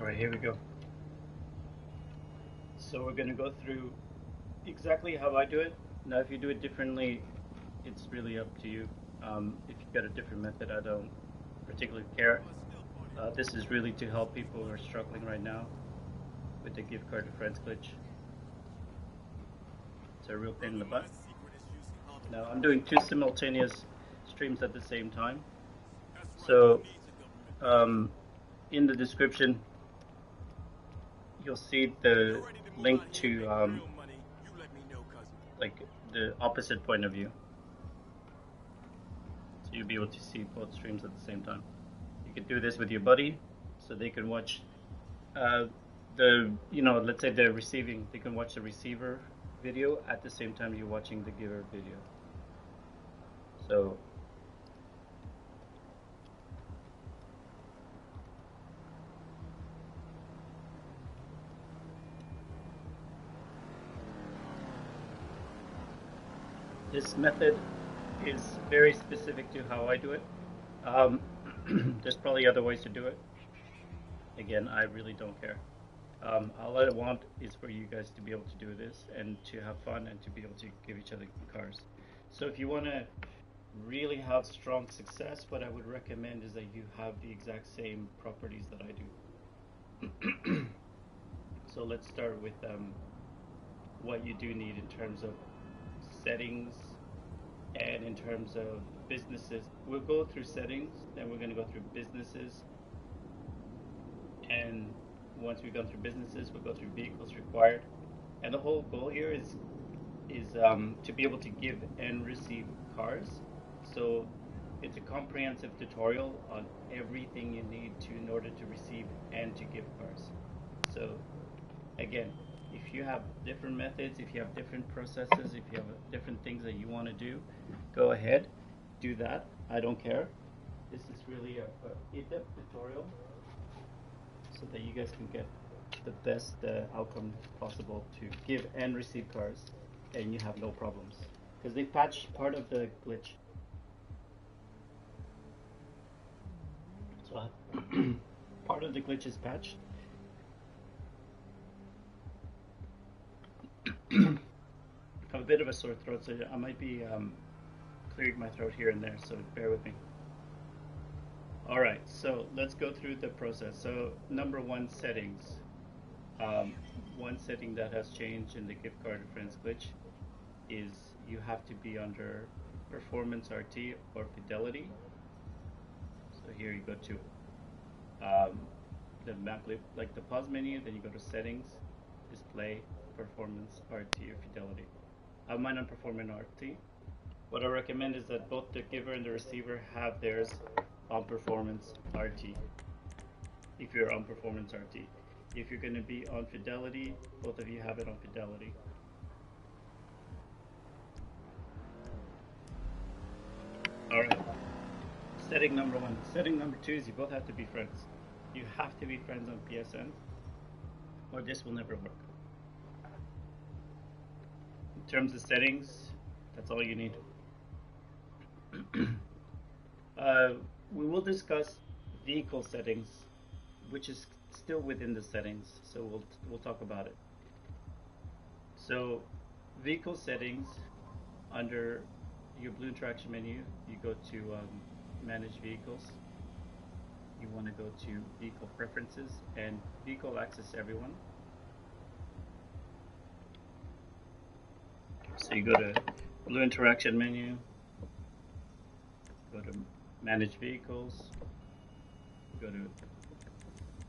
Alright, here we go. So we're going to go through exactly how I do it. Now if you do it differently, it's really up to you. If you've got a different method, I don't particularly care. This is really to help people who are struggling right now with the gift card to friends glitch. It's a real pain in the butt. Now I'm doing 2 simultaneous streams at the same time. So in the description, you'll see the link to like the opposite point of view. So you'll be able to see both streams at the same time. You could do this with your buddy, so they can watch let's say they're receiving, they can watch the receiver video at the same time you're watching the giver video. So this method is very specific to how I do it. There's probably other ways to do it. Again, I really don't care. All I want is for you guys to be able to do this and to have fun and to be able to give each other cars. So if you want to really have strong success, what I would recommend is that you have the exact same properties that I do. So let's start with what you do need in terms of settings and in terms of businesses. We'll go through settings, then we're going to go through businesses, and once we've gone through businesses, we'll go through vehicles required. And the whole goal here is to be able to give and receive cars. So it's a comprehensive tutorial on everything you need in order to receive and to give cars. So again, if you have different methods, if you have different processes, if you have different things that you want to do, go ahead, do that. I don't care. This is really a in-depth tutorial so that you guys can get the best outcome possible to give and receive cars, and you have no problems, because they patched part of the glitch. So part of the glitch is patched. I have a bit of a sore throat, so I might be clearing my throat here and there, so bear with me. Alright, so let's go through the process. So number 1, settings. One setting that has changed in the gift card friends glitch is you have to be under performance RT or fidelity. So here you go to the map, like the pause menu, then you go to settings, display, performance RT or fidelity. I have mine on performance RT. What I recommend is that both the giver and the receiver have theirs on performance RT. If you're on performance RT, if you're going to be on fidelity, both of you have it on fidelity. Alright, setting number 1. Setting number 2 is you both have to be friends. You have to be friends on PSN, or this will never work. In terms of settings, that's all you need. We will discuss vehicle settings, which is still within the settings, so we'll talk about it. So vehicle settings, under your blue interaction menu, you go to manage vehicles. You want to go to vehicle preferences and vehicle access everyone. So you go to blue interaction menu, go to manage vehicles, go to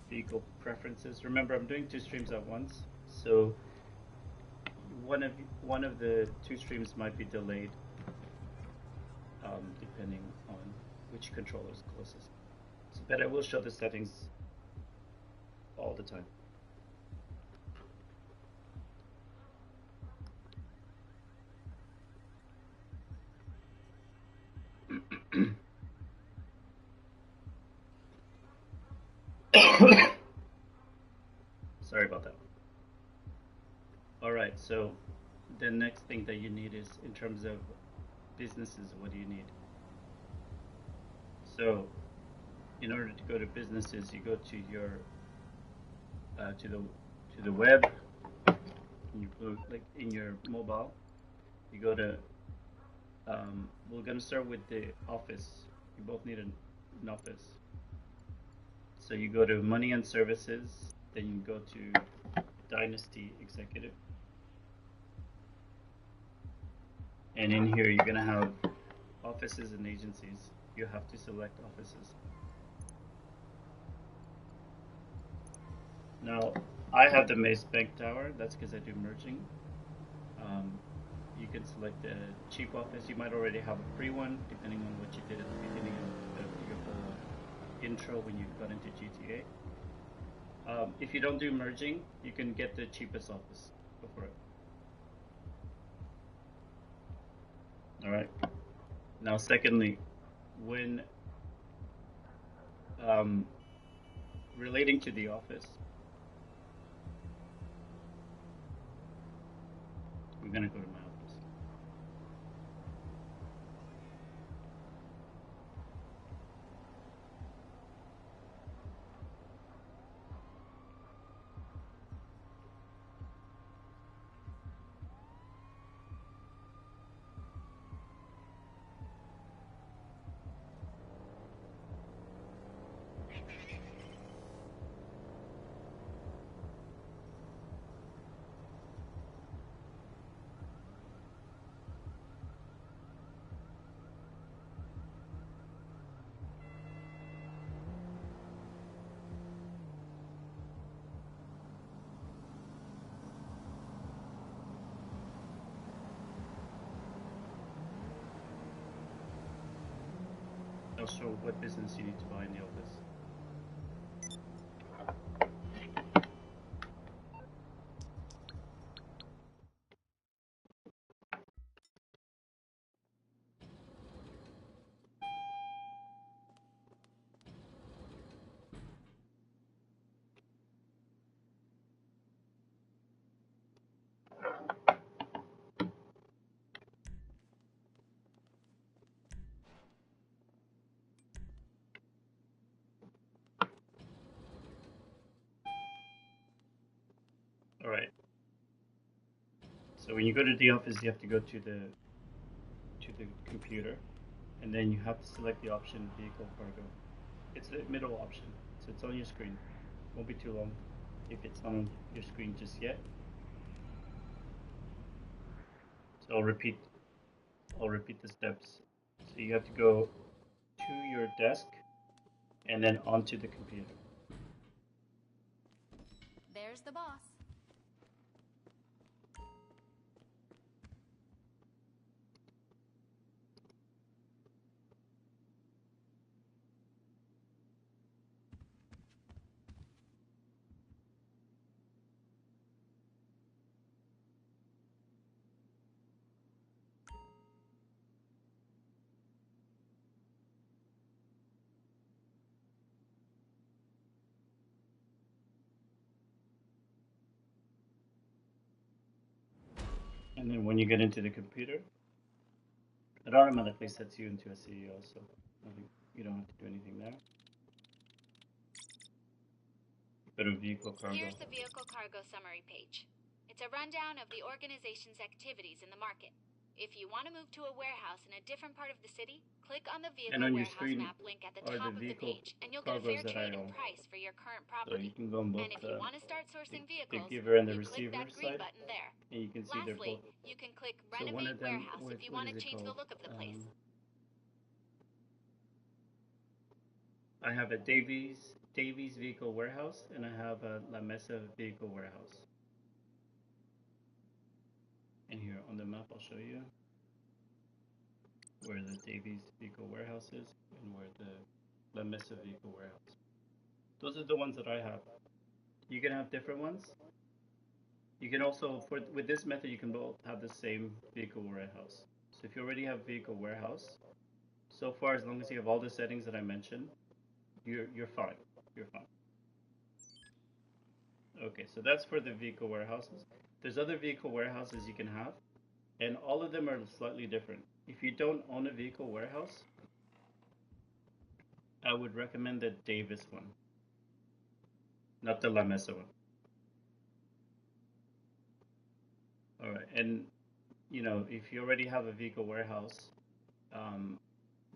vehicle preferences. Remember, I'm doing 2 streams at once, so one of the 2 streams might be delayed depending on which controller is closest. So, but I will show the settings all the time. Sorry about that. Alright, so the next thing that you need is, in terms of businesses, what do you need? So in order to go to businesses, you go to your to the web. You go like in your mobile. You go to. We're gonna start with the office. You both need an office. So you go to Money and Services. Then you go to Dynasty Executive. And in here, you're gonna have offices and agencies. You have to select offices. Now, I have the Mace Bank Tower. That's because I do merging. You can select a cheap office. You might already have a free one, depending on what you did at the beginning of your whole intro when you got into GTA. If you don't do merging, you can get the cheapest office. Go for it. Alright. Now, secondly, when relating to the office, we're going to go to my office. I'll show what business you need to buy in the office. All right. So when you go to the office, you have to go to the computer, and then you have to select the option vehicle cargo. It's the middle option, so it's on your screen. Won't be too long if it's on your screen just yet. So I'll repeat the steps. So you have to go to your desk and then onto the computer. There's the boss. And then when you get into the computer, it automatically sets you into a CEO, so you don't have to do anything there. Go to vehicle cargo. Here's the vehicle cargo summary page. It's a rundown of the organization's activities in the market. If you want to move to a warehouse in a different part of the city, click on the vehicle warehouse map link at the top of the page, and you'll get a fair trade in price for your current property. So you can go on both, and if you want to start sourcing vehicles, the giver and the you receiver click that green side, button there. and you can see they're Lastly, both. you can click So one Renovate of them, Warehouse if you want to change the look of the place. I have a Davies vehicle warehouse, and I have a La Mesa vehicle warehouse. And here on the map, I'll show you where the Davies vehicle warehouse is and where the La Mesa vehicle warehouse. Those are the ones that I have. You can have different ones. You can also, with this method, you can both have the same vehicle warehouse. So if you already have vehicle warehouse, so far as long as you have all the settings that I mentioned, you're fine. You're fine. Okay, so that's for the vehicle warehouses. There's other vehicle warehouses you can have, and all of them are slightly different. If you don't own a vehicle warehouse, I would recommend the Davis one, not the La Mesa one. All right, and you know, if you already have a vehicle warehouse, um,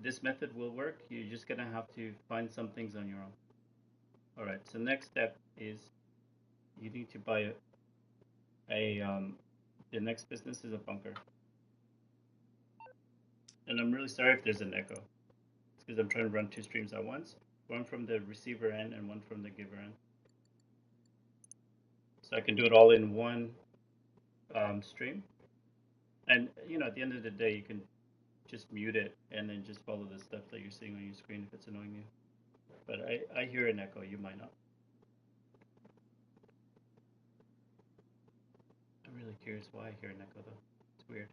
this method will work. You're just gonna have to find some things on your own. All right, so next step is you need to buy a the next business is a bunker. And I'm really sorry if there's an echo. It's because I'm trying to run two streams at once, one from the receiver end and one from the giver end. So I can do it all in one stream. And you know, at the end of the day, you can just mute it and then just follow the stuff that you're seeing on your screen if it's annoying you. But I hear an echo. You might not. I'm really curious why I hear an echo though. It's weird.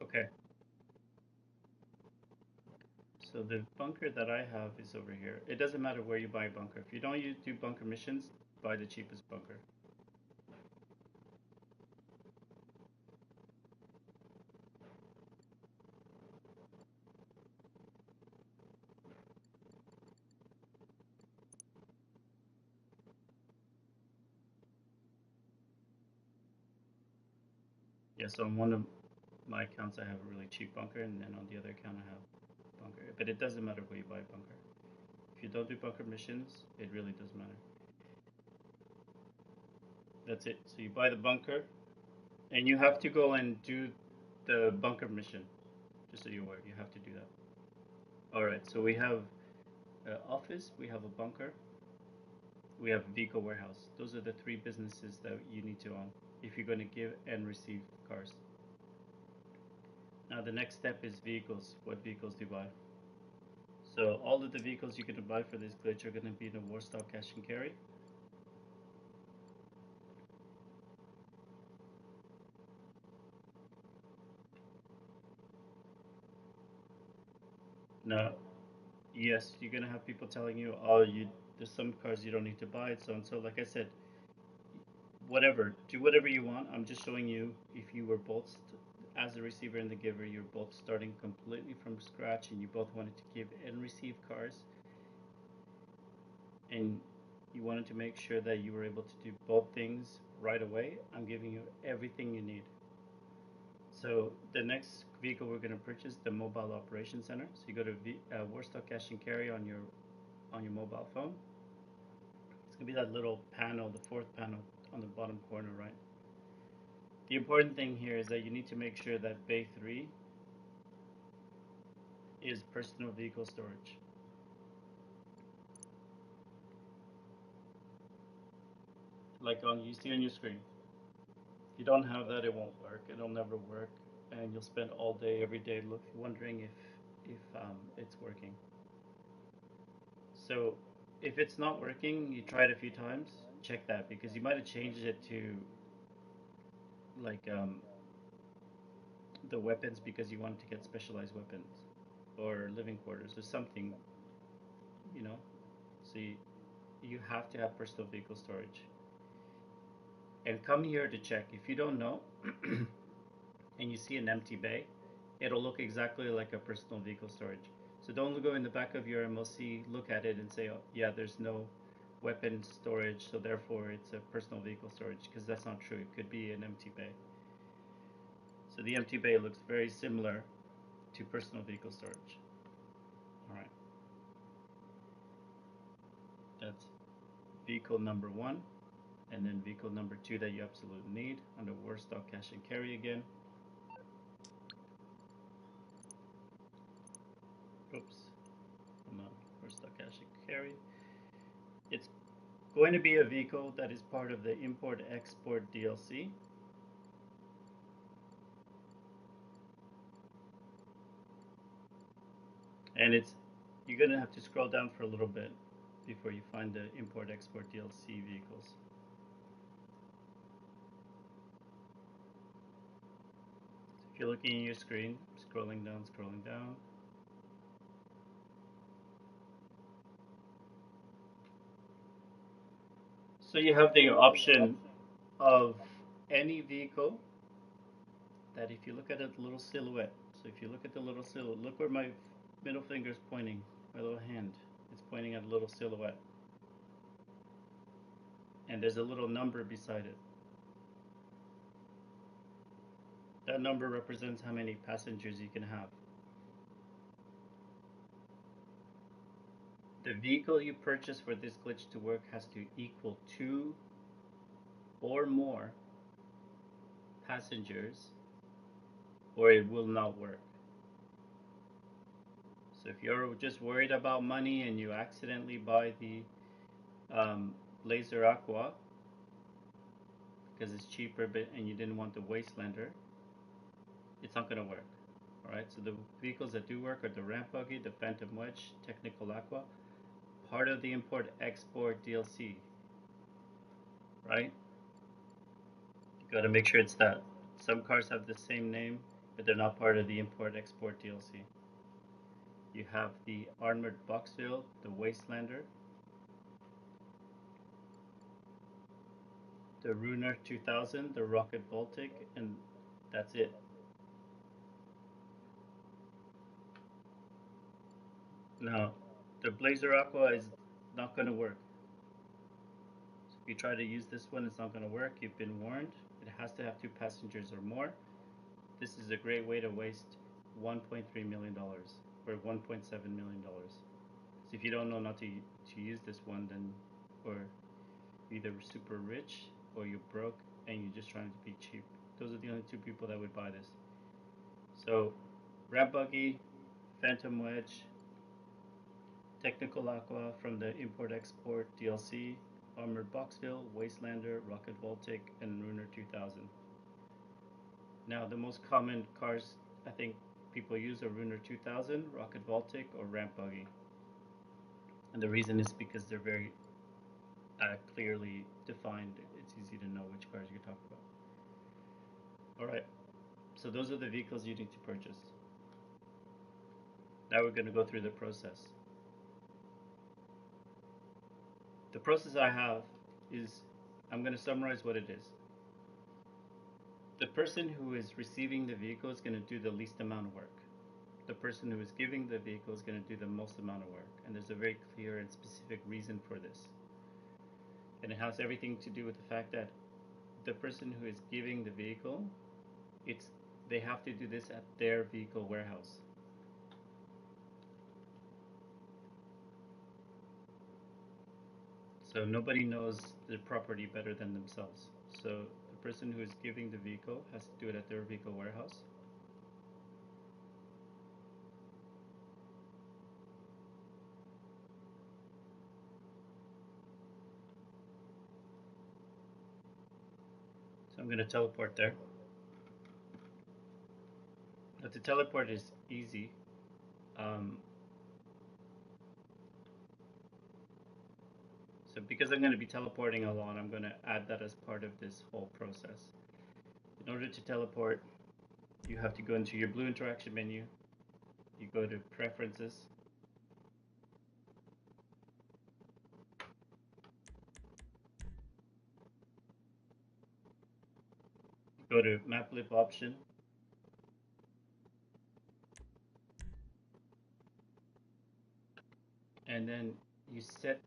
Okay. So the bunker that I have is over here. It doesn't matter where you buy a bunker. If you don't do bunker missions, buy the cheapest bunker. Yeah, so on one of my accounts I have a really cheap bunker, and then on the other account I have bunker. But it doesn't matter where you buy bunker. If you don't do bunker missions, it really doesn't matter. That's it. So you buy the bunker, and you have to go and do the bunker mission. Just so you're aware, you have to do that. All right. So we have office, we have a bunker, we have vehicle warehouse. Those are the three businesses that you need to own if you're going to give and receive cars. Now the next step is vehicles. What vehicles do you buy? So all of the vehicles you're going to buy for this glitch are going to be the Warstock Cash and Carry. Now, yes, you're going to have people telling you, oh, there's some cars you don't need to buy, so and so. Like I said, whatever, do whatever you want. I'm just showing you if you were both, as the receiver and the giver, you're both starting completely from scratch and you both wanted to give and receive cars. And you wanted to make sure that you were able to do both things right away. I'm giving you everything you need. So the next vehicle we're going to purchase, the mobile operation center. So you go to Warstock Cash and Carry on your mobile phone. It's going to be that little panel, the fourth panel on the bottom corner, right? The important thing here is that you need to make sure that Bay 3 is personal vehicle storage. Like you see on your screen. If you don't have that, it won't work. It'll never work, and you'll spend all day, every day, wondering if it's working. So, if it's not working, you try it a few times. Check that because you might have changed it to like the weapons because you wanted to get specialized weapons or living quarters or something, you know. So you have to have personal vehicle storage. And come here to check. If you don't know and you see an empty bay, it'll look exactly like a personal vehicle storage. So don't go in the back of your MOC, look at it and say, oh, yeah, there's no weapon storage, so therefore it's a personal vehicle storage, because that's not true. It could be an empty bay. So the empty bay looks very similar to personal vehicle storage. All right. That's vehicle number 1. And then vehicle number 2 that you absolutely need under Warstock Cash and Carry again. Oops. Hold on. Warstock Cash and Carry. It's going to be a vehicle that is part of the import-export DLC. And you're going to have to scroll down for a little bit before you find the import-export DLC vehicles. If you're looking at your screen, scrolling down, So you have the option of any vehicle that if you look at it, the little silhouette. So if you look at the little silhouette, look where my middle finger is pointing, my little hand. It's pointing at a little silhouette. And there's a little number beside it. That number represents how many passengers you can have. The vehicle you purchase for this glitch to work has to equal 2 or more passengers, or it will not work. So if you're just worried about money and you accidentally buy the Laser Aqua because it's cheaper and you didn't want the Wastelander, it's not going to work. Alright, so the vehicles that do work are the Ramp Buggy, the Phantom Wedge, Technical Aqua, part of the import-export DLC. Right? You got to make sure it's that. Some cars have the same name, but they're not part of the import-export DLC. You have the Armored Boxville, the Wastelander, the Ruiner 2000, the Rocket Baltic, and that's it. Now, the Blazer Aqua is not going to work. So if you try to use this one, it's not going to work. You've been warned. It has to have 2 passengers or more. This is a great way to waste $1.3 million or $1.7 million. So if you don't know not to use this one, then or you're either super rich or you're broke and you're just trying to be cheap. Those are the only 2 people that would buy this. So Ramp Buggy, Phantom Wedge, Technical Aqua from the Import-Export DLC, Armored Boxville, Wastelander, Rocket Baltic, and Ruiner 2000. Now the most common cars I think people use are Ruiner 2000, Rocket Baltic, or Ramp Buggy. And the reason is because they're very clearly defined. It's easy to know which cars you're talking about. Alright, so those are the vehicles you need to purchase. Now we're going to go through the process. The process I have is, I'm going to summarize what it is. The person who is receiving the vehicle is going to do the least amount of work. The person who is giving the vehicle is going to do the most amount of work. And there's a very clear and specific reason for this. And it has everything to do with the fact that the person who is giving the vehicle, they have to do this at their vehicle warehouse. So nobody knows the property better than themselves. So the person who is giving the vehicle has to do it at their vehicle warehouse. So I'm going to teleport there. But the teleport is easy. So because I'm going to be teleporting a lot, I'm going to add that as part of this whole process. In order to teleport, you have to go into your blue interaction menu. You go to Preferences. Go to Map Lip option. And then you set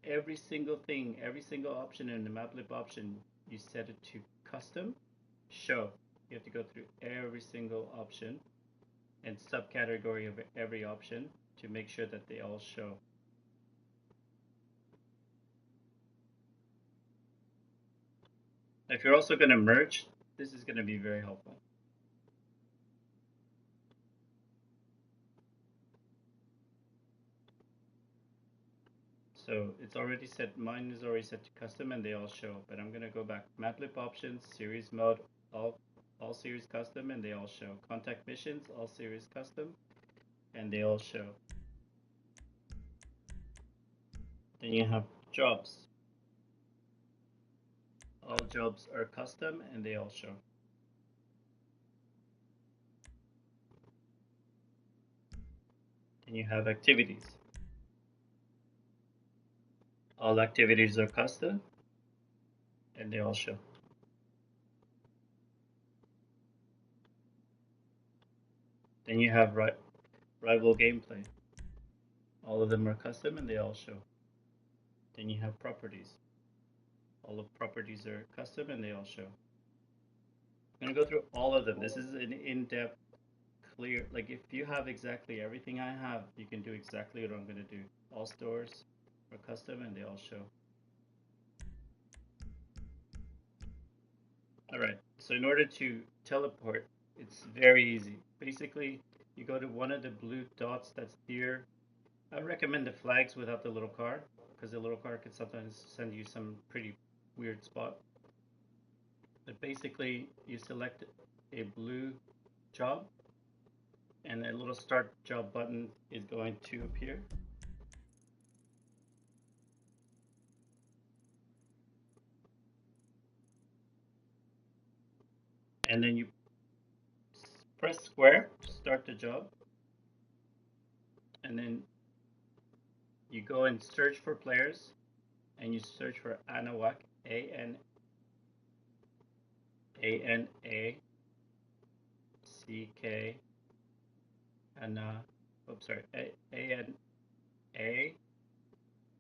every single thing, every single option in the Map Lip option, you set it to Custom Show. You have to go through every single option and subcategory of every option to make sure that they all show. If you're also going to merge, this is going to be very helpful. So it's already set, mine is already set to custom and they all show, but I'm going to go back, Map Lip options, series mode, all series custom, and they all show. Contact missions, all series custom, and they all show. Then you have jobs. All jobs are custom and they all show. Then you have activities. All activities are custom, and they all show. Then you have rival gameplay. All of them are custom, and they all show. Then you have properties. All of properties are custom, and they all show. I'm gonna go through all of them. This is an in-depth, clear. Like if you have exactly everything I have, you can do exactly what I'm gonna do. All stores are custom, and they all show. All right. So in order to teleport, it's very easy. Basically, you go to one of the blue dots that's here. I recommend the flags without the little car, because the little car can sometimes send you some pretty weird spot. But basically, you select a blue job, and a little start job button is going to appear. And then you press square to start the job, and then you go and search for players, and you search for Anahuac, ANACK,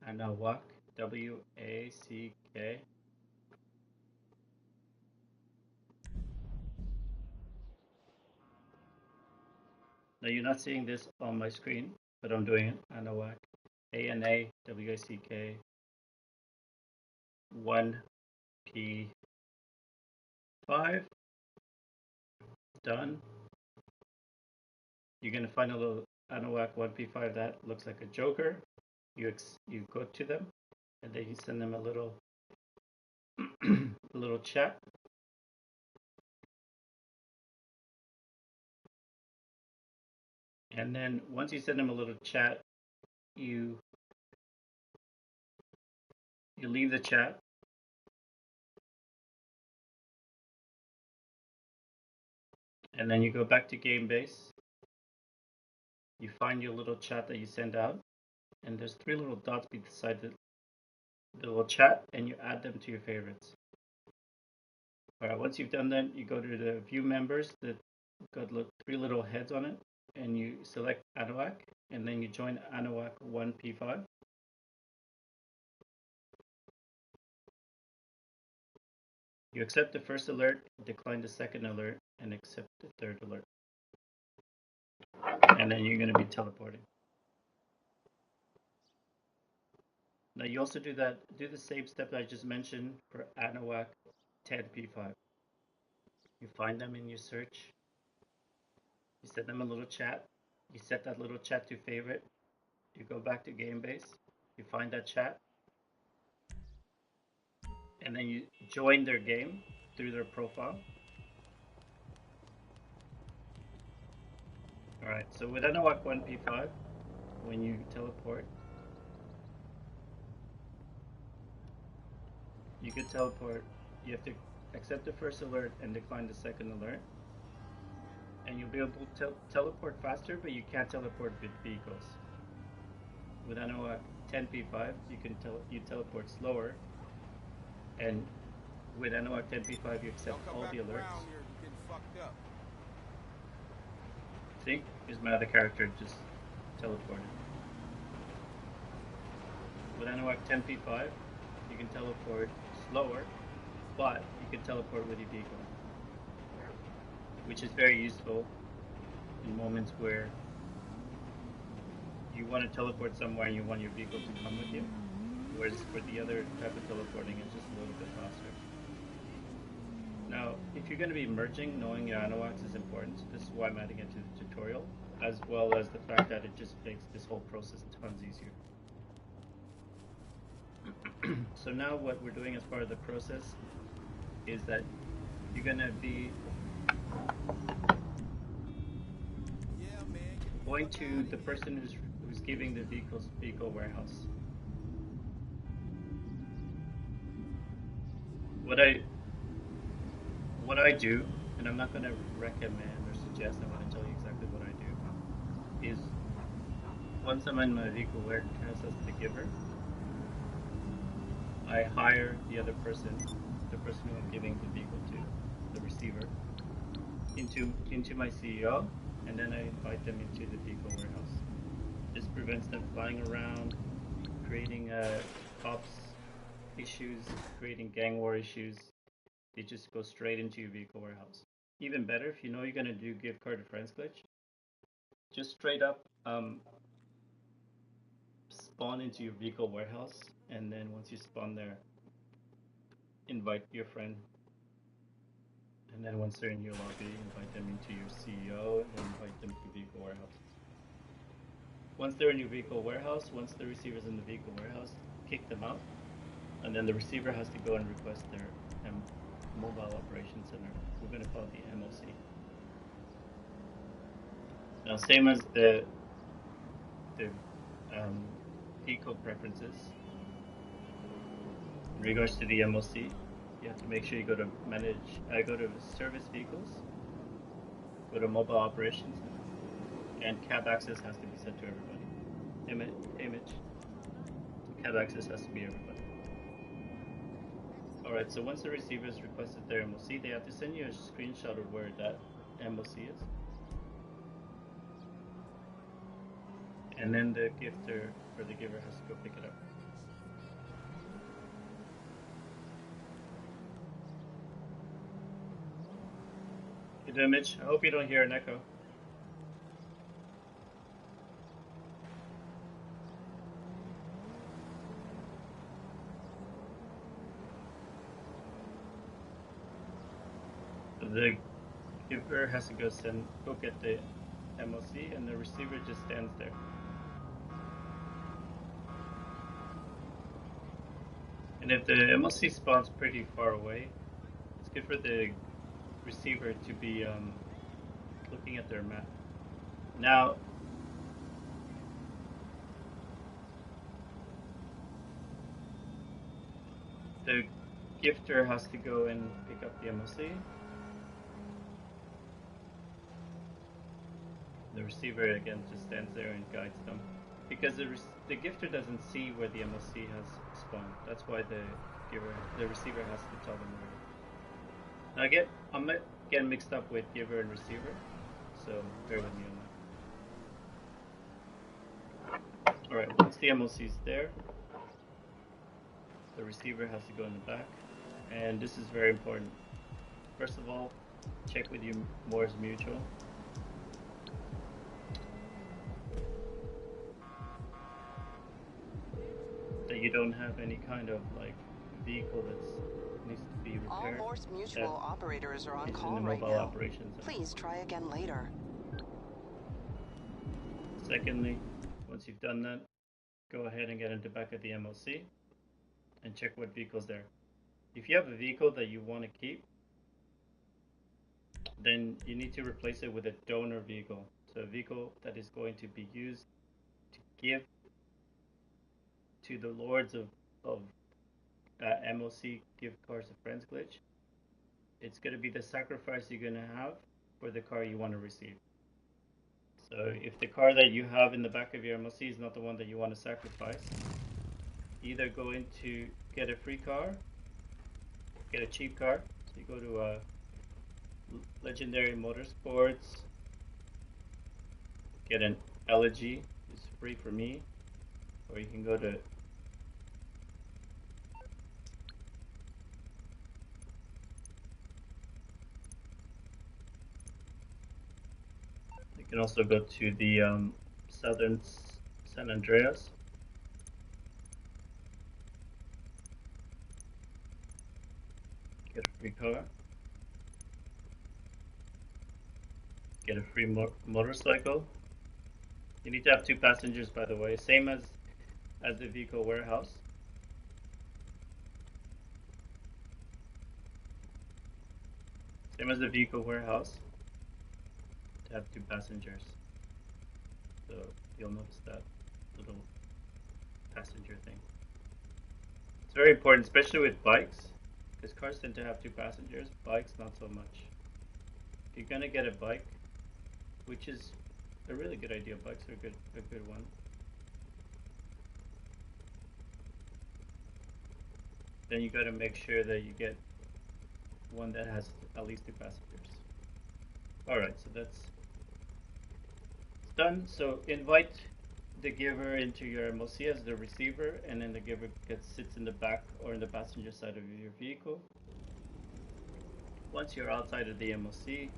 Anahuac, WACK. Now you're not seeing this on my screen, but I'm doing it. Anahuac, ANAWACK 1P5. Done. You're gonna find a little Anahuac 1P5 that looks like a joker. You go to them, and then you send them a little a little chat. And then once you send them a little chat, you leave the chat. And then you go back to game base. You find your little chat that you send out, and there's 3 little dots beside the little chat, and you add them to your favorites. All right, once you've done that, you go to the view members that got 3 little heads on it, and you select Anahuac, and then you join Anahuac 1P5. You accept the first alert, decline the second alert, and accept the third alert. And then you're going to be teleporting. Now you also do the same step that I just mentioned for Anahuac 10P5. You find them in your search. You send them a little chat. You set that little chat to favorite. You go back to game base. You find that chat. And then you join their game through their profile. Alright, so with Anahuac 1P5, when you teleport, you can teleport. You have to accept the first alert and decline the second alert. And you'll be able to teleport faster, but you can't teleport with vehicles. With Anahuac 10P5, you teleport slower, and with Anahuac 10P5 you accept all the alerts. See, here's my other character just teleported. With Anahuac 10P5, you can teleport slower, but you can teleport with your vehicle, which is very useful in moments where you want to teleport somewhere and you want your vehicle to come with you, whereas for the other type of teleporting it's just a little bit faster. Now, if you're going to be merging, knowing your Anahuacs is important, so this is why I'm adding it to the tutorial, as well as the fact that it just makes this whole process tons easier. So now what we're doing as part of the process is that you're going to be going to the person who's giving the vehicle warehouse. What I do, and I'm not going to recommend or suggest, I'm going to tell you exactly what I do, is once I'm in my vehicle warehouse as the giver, I hire the other person, the person who I'm giving the vehicle to, the receiver, into my CEO, and then I invite them into the vehicle warehouse. This prevents them flying around, creating cops issues, creating gang war issues. They just go straight into your vehicle warehouse. Even better, if you know you're gonna do gift card to friends glitch, just straight up spawn into your vehicle warehouse, and then once you spawn there, invite your friend, and then once they're in your lobby, invite them into your CEO, and then invite them to vehicle warehouse. Once they're in your vehicle warehouse, once the receiver's in the vehicle warehouse, kick them out, and then the receiver has to go and request their mobile operations center. We're going to call it the MOC. Now, same as the vehicle preferences, in regards to the MOC, you have to make sure you go to go to service vehicles, go to mobile operations, and cab access has to be set to everybody. Image. Cab access has to be everybody. Alright, so once the receiver has requested their MOC, they have to send you a screenshot of where that MOC is. And then the gifter or the giver has to go pick it up. Good image. I hope you don't hear an echo. The giver has to go get the MOC, and the receiver just stands there. And if the MOC spawns pretty far away, it's good for the receiver to be looking at their map. Now, the gifter has to go and pick up the MOC. The receiver again just stands there and guides them, because the gifter doesn't see where the MOC has spawned. That's why the receiver has to tell them where. Now I'm getting mixed up with giver and receiver, so bear with me on that. All right, once the MOC is there, the receiver has to go in the back, and this is very important. First of all, check with your Moore's Mutual. That you don't have any kind of like vehicle that needs to be repaired. All Morse Mutual operators are on call right now. Operations. Please try again later. Secondly, once you've done that, go ahead and get into back of the MOC and check what vehicle's there. If you have a vehicle that you want to keep, then you need to replace it with a donor vehicle. So a vehicle that is going to be used to give to the lords of MOC gift cards to friends glitch. It's going to be the sacrifice you're going to have for the car you want to receive. So if the car that you have in the back of your MOC is not the one that you want to sacrifice, either go into get a free car, get a cheap car. So you go to Legendary Motorsports, get an Elegy, it's free for me, or you can go to you can also go to the Southern San Andreas. Get a free car. Get a free motorcycle. You need to have 2 passengers, by the way, same as the vehicle warehouse. Same as the vehicle warehouse. To have 2 passengers. So you'll notice that little passenger thing. It's very important, especially with bikes, because cars tend to have 2 passengers, bikes not so much. If you're gonna get a bike, which is a really good idea, bikes are a good one. then you got to make sure that you get one that has at least 2 passengers. Alright, so that's done. So invite the giver into your MOC as the receiver, and then the giver sits in the back or in the passenger side of your vehicle. Once you're outside of the MOC,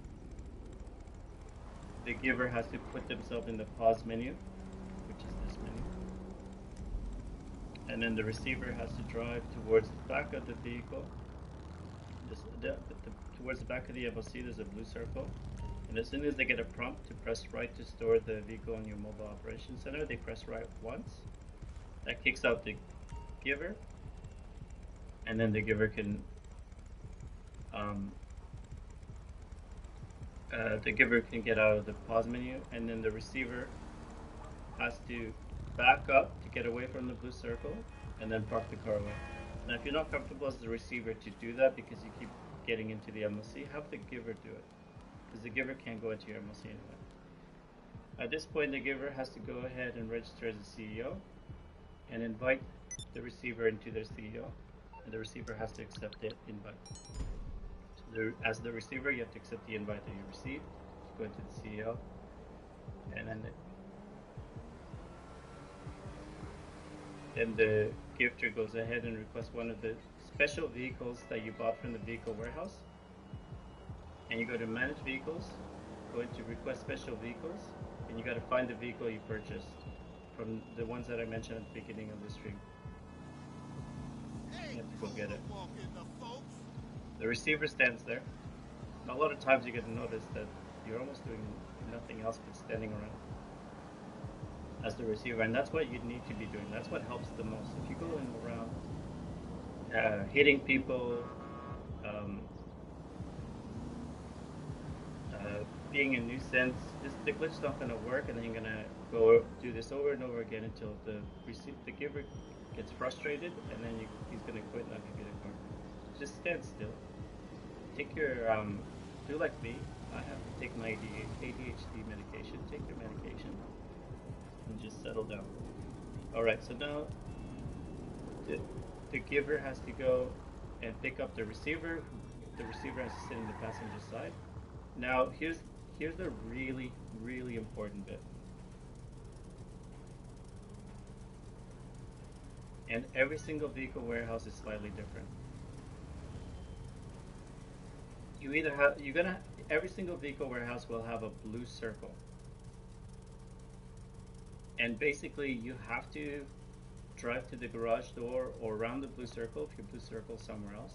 the giver has to put themselves in the pause menu, which is this menu. And then the receiver has to drive towards the back of the vehicle. Towards the back of the MOC, there's a blue circle. And as soon as they get a prompt to press right to store the vehicle in your mobile operations center, they press right once. That kicks out the giver. And then the giver can get out of the pause menu, and then the receiver has to back up to get away from the blue circle and then park the car away. Now if you're not comfortable as the receiver to do that because you keep getting into the MOC, have the giver do it, because the giver can't go into your MOC anyway. At this point, the giver has to go ahead and register as a CEO and invite the receiver into their CEO, and the receiver has to accept the invite. So as the receiver, you have to accept the invite that you received to go into the CEO, and then the gifter goes ahead and requests one of the special vehicles that you bought from the vehicle warehouse, and you go to manage vehicles, go into request special vehicles, and you got to find the vehicle you purchased from the ones that I mentioned at the beginning of the stream. You have to go get it. The receiver stands there. And a lot of times you get to notice that you're almost doing nothing else but standing around as the receiver, and that's what you need to be doing. That's what helps the most. If you go around hitting people, being a nuisance, the glitch's not going to work, and then you're going to go do this over and over again until the giver gets frustrated, and then he's going to quit and not give you the car. Just stand still. Take your, do like me. I have to take my ADHD medication. Take your medication and just settle down. Alright, so now the giver has to go and pick up the receiver. The receiver has to sit in the passenger side. Now, here's the really, really important bit. And every single vehicle warehouse is slightly different. You either have, every single vehicle warehouse will have a blue circle. And basically you have to drive to the garage door or around the blue circle if your blue circle is somewhere else.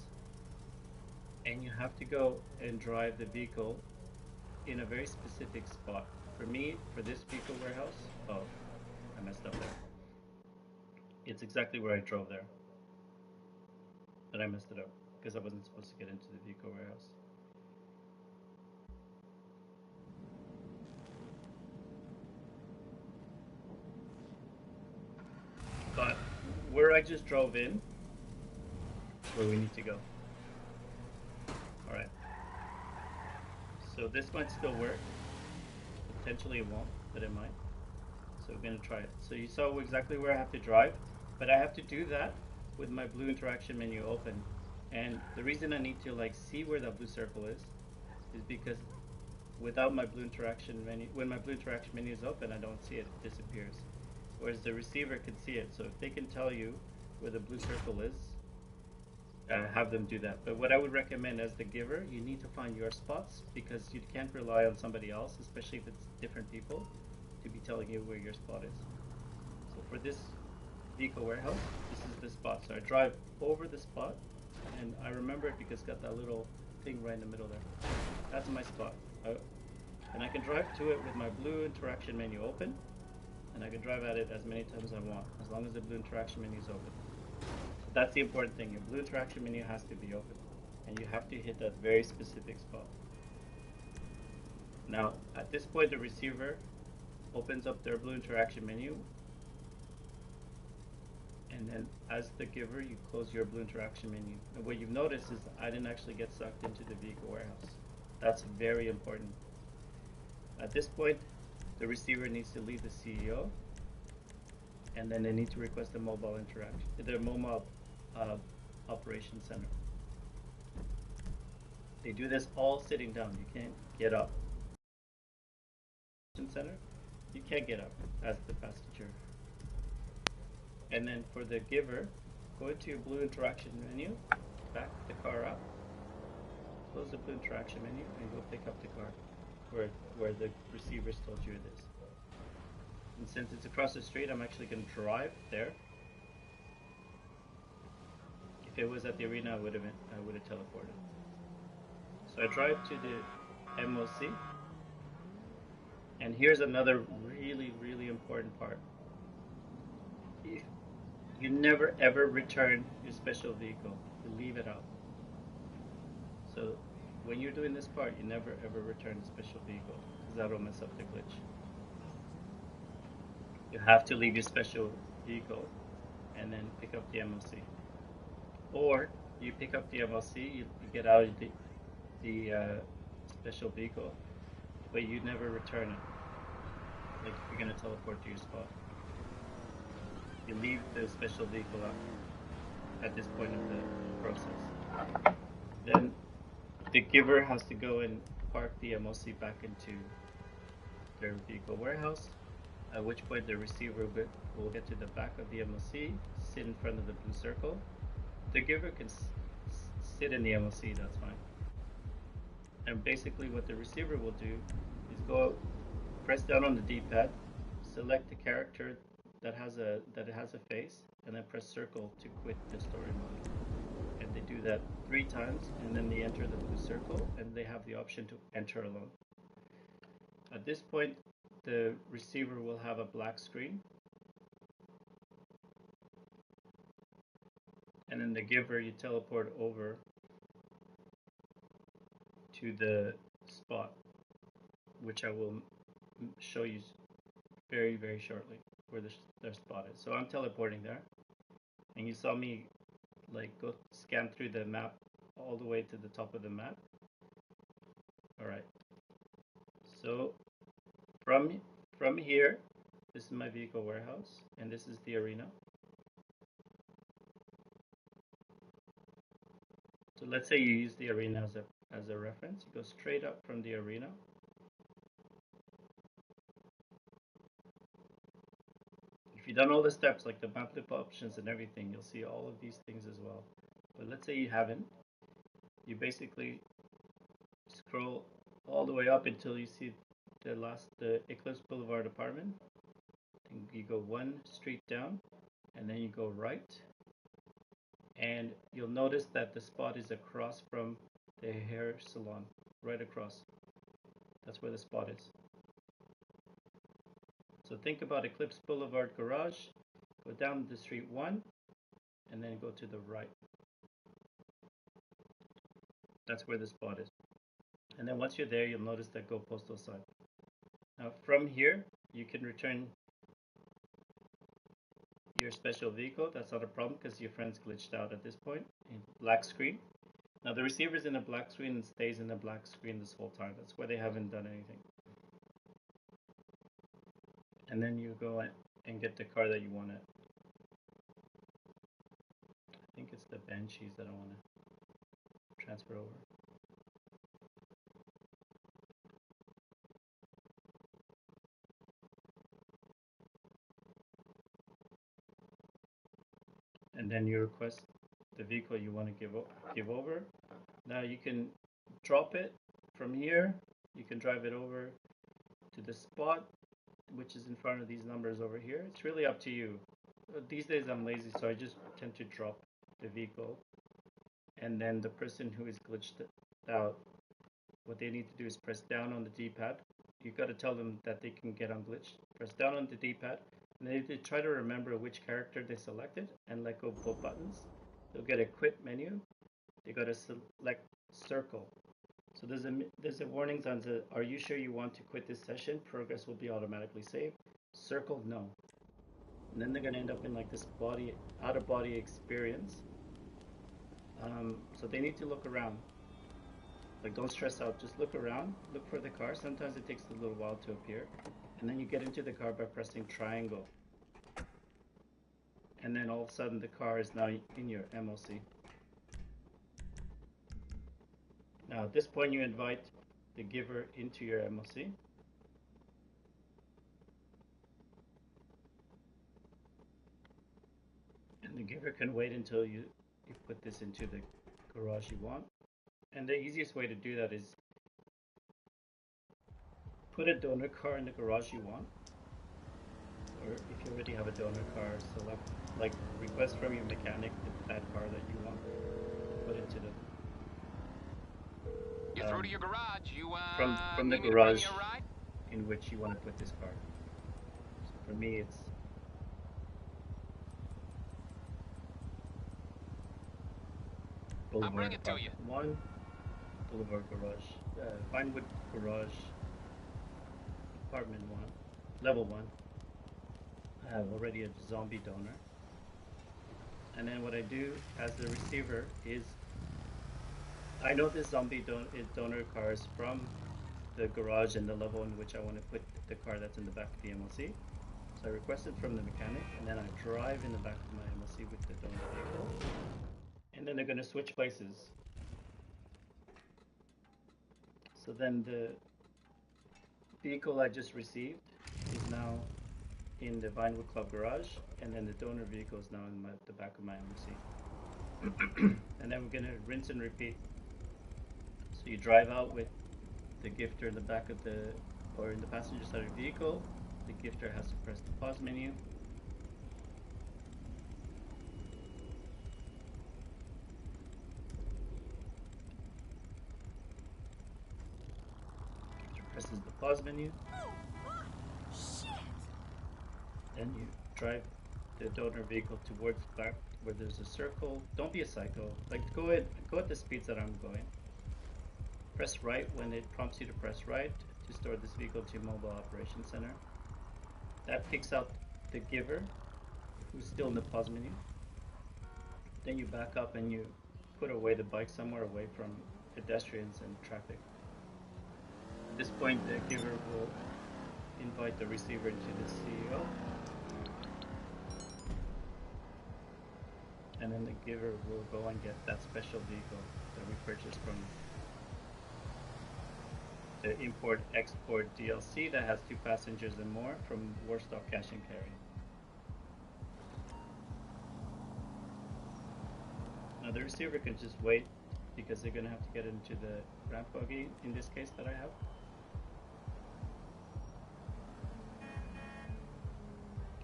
And you have to go and drive the vehicle in a very specific spot. For me, for this vehicle warehouse, oh, I messed up there. It's exactly where I drove there. But I messed it up because I wasn't supposed to get into the vehicle warehouse. But where I just drove in, where we need to go. Alright. So this might still work. Potentially it won't, but it might. So we're going to try it. So you saw exactly where I have to drive, but I have to do that with my blue interaction menu open. And the reason I need to see where that blue circle is because without my blue interaction menu, when my blue interaction menu is open, I don't see it, it disappears. Whereas the receiver can see it, so if they can tell you where the blue circle is, have them do that. But what I would recommend as the giver, you need to find your spots, because you can't rely on somebody else, especially if it's different people, to be telling you where your spot is. So for this vehicle warehouse, this is the spot. So I drive over the spot, and I remember it because it's got that little thing right in the middle there. That's my spot. And I can drive to it with my blue interaction menu open, and I can drive at it as many times as I want, as long as the blue interaction menu is open. That's the important thing. Your blue interaction menu has to be open, and you have to hit that very specific spot. Now, at this point, the receiver opens up their blue interaction menu, and then as the giver, you close your blue interaction menu. And what you've noticed is I didn't actually get sucked into the vehicle warehouse. That's very important. At this point, the receiver needs to leave the CEO, and then they need to request a mobile interaction, their mobile operations center. They do this all sitting down. You can't get up. Center, you can't get up as the passenger. And then for the giver, go into your blue interaction menu, back the car up, close the blue interaction menu, and go pick up the car where the receivers told you it is. And since it's across the street, I'm actually going to drive there. If it was at the arena, I would have teleported. So I drive to the MOC, and here's another really important part. You never ever return your special vehicle. You leave it out. So when you're doing this part, you never ever return the special vehicle, because that'll mess up the glitch. You have to leave your special vehicle and then pick up the MOC. Or you pick up the MOC, you get out of the special vehicle, but you never return it. Like if you're going to teleport to your spot. You leave the special vehicle out at this point of the process. Then the giver has to go and park the MOC back into their vehicle warehouse, at which point the receiver will get to the back of the MOC, sit in front of the blue circle. The giver can sit in the MOC, that's fine. And basically what the receiver will do is go press down on the D-pad, select the character that it has a face, and then press circle to quit the story mode. And they do that 3 times, and then they enter the blue circle, and they have the option to enter alone. At this point, the receiver will have a black screen, and then the giver, you teleport over to the spot, which I will show you very shortly where their spot is. So I'm teleporting there, and you saw me like go scan through the map all the way to the top of the map. Alright, so from here, this is my vehicle warehouse, and this is the arena. So let's say you use the arena as a reference. You go straight up from the arena. If you've done all the steps like the map flip options and everything, you'll see all of these things as well. But let's say you haven't. You basically scroll all the way up until you see the Eclipse Boulevard apartment. And you go 1 street down, and then you go right. And you'll notice that the spot is across from the hair salon, right across. That's where the spot is. So think about Eclipse Boulevard Garage, go down the street 1, and then go to the right. That's where the spot is. And then once you're there, you'll notice that Go Postal sign. Now from here, you can return your special vehicle. That's not a problem because your friend's glitched out at this point in black screen. Now the receiver's in a black screen and stays in a black screen this whole time. That's why they haven't done anything. And then you go and get the car that you want. I think it's the Banshees that I want to transfer over. And then you request the vehicle you want to give over. Now you can drop it from here. You can drive it over to the spot, which is in front of these numbers over here. It's really up to you. These days I'm lazy, so I just tend to drop the vehicle. And then the person who is glitched out, what they need to do is press down on the D-pad. You've got to tell them that they can get unglitched. Press down on the D-pad, and they need to try to remember which character they selected and let go of both buttons. They'll get a quit menu. They got to select circle. So there's a warning sign that says, are you sure you want to quit this session? Progress will be automatically saved. Circle no. And then they're going to end up in like this out of body experience. So they need to look around. Like don't stress out, just look around, look for the car. Sometimes it takes a little while to appear. And then you get into the car by pressing triangle. And then all of a sudden the car is now in your MOC. Now at this point you invite the giver into your MOC. And the giver can wait until you put this into the garage you want. And the easiest way to do that is put a donor car in the garage you want. Or if you already have a donor car, select, like, request from your mechanic that car that you want put into the through to your garage. You from the garage in which you want to put this car. So for me, it's Boulevard Apartment 1, Boulevard Garage, Vinewood Garage, Apartment 1, Level 1. I have already a zombie donor. And then what I do as the receiver is, I know this zombie donor car is from the garage and the level in which I want to put the car that's in the back of the MOC. So I request it from the mechanic, and then I drive in the back of my MOC with the donor vehicle. And then they're going to switch places. So then the vehicle I just received is now in the Vinewood Club garage, and then the donor vehicle is now in the back of my MOC. And then we're going to rinse and repeat. So you drive out with the gifter in the back of the, or in the passenger side of the vehicle. The gifter has to press the pause menu. Gifter presses the pause menu. Then you drive the donor vehicle towards the back where there's a circle. Don't be a psycho. Like, go at the speeds that I'm going. Press right when it prompts you to press right to store this vehicle to your mobile operations center. That picks out the giver, who's still in the pause menu. Then you back up and you put away the bike somewhere away from pedestrians and traffic. At this point, the giver will invite the receiver into the CEO. And then the giver will go and get that special vehicle that we purchased from the import-export DLC that has 2 passengers and more from Warstock Cash and Carry. Now the receiver can just wait because they're going to have to get into the ramp buggy in this case that I have.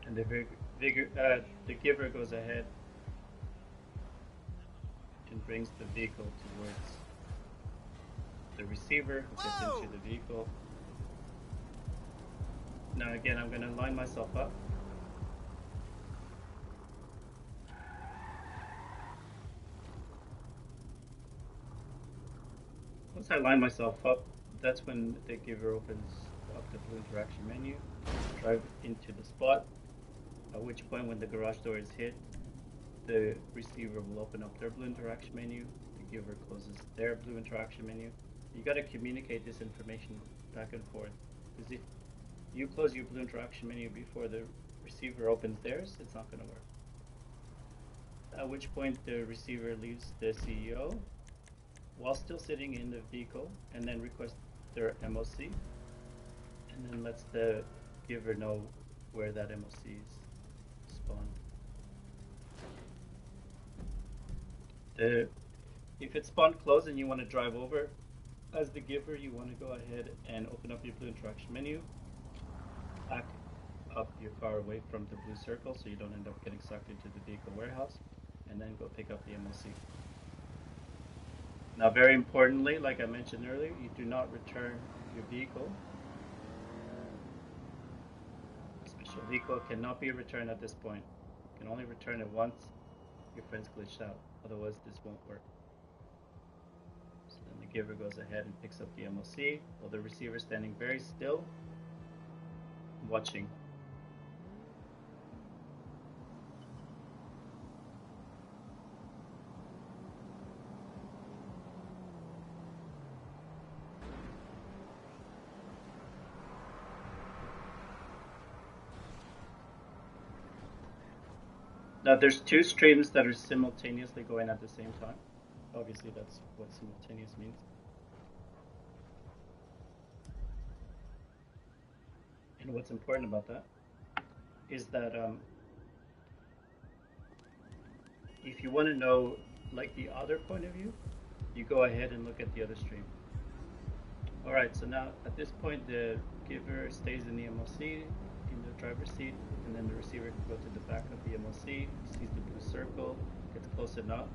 And the giver goes ahead and brings the vehicle towards the receiver, who gets into the vehicle. Now again, I'm going to line myself up. Once I line myself up, that's when the giver opens up the blue interaction menu, drive into the spot, at which point when the garage door is hit, the receiver will open up their blue interaction menu, the giver closes their blue interaction menu. You got to communicate this information back and forth, because if you close your blue interaction menu before the receiver opens theirs, it's not going to work. At which point the receiver leaves the CEO while still sitting in the vehicle, and then requests their MOC, and then lets the giver know where that MOC is spawned. If it's spawned close and you want to drive over, as the giver, you want to go ahead and open up your blue interaction menu, back up your car away from the blue circle so you don't end up getting sucked into the vehicle warehouse, and then go pick up the MOC. Now, very importantly, like I mentioned earlier, you do not return your vehicle. Special vehicle cannot be returned at this point. You can only return it once your friend's glitched out, otherwise this won't work. The giver goes ahead and picks up the MOC while the receiver is standing very still, watching. Now there's 2 streams that are simultaneously going at the same time. Obviously that's what simultaneous means. And what's important about that is that if you want to know like the other point of view, you go ahead and look at the other stream. All right, so now at this point the giver stays in the MOC, in the driver's seat, and then the receiver can go to the back of the MOC, sees the blue circle, gets close enough,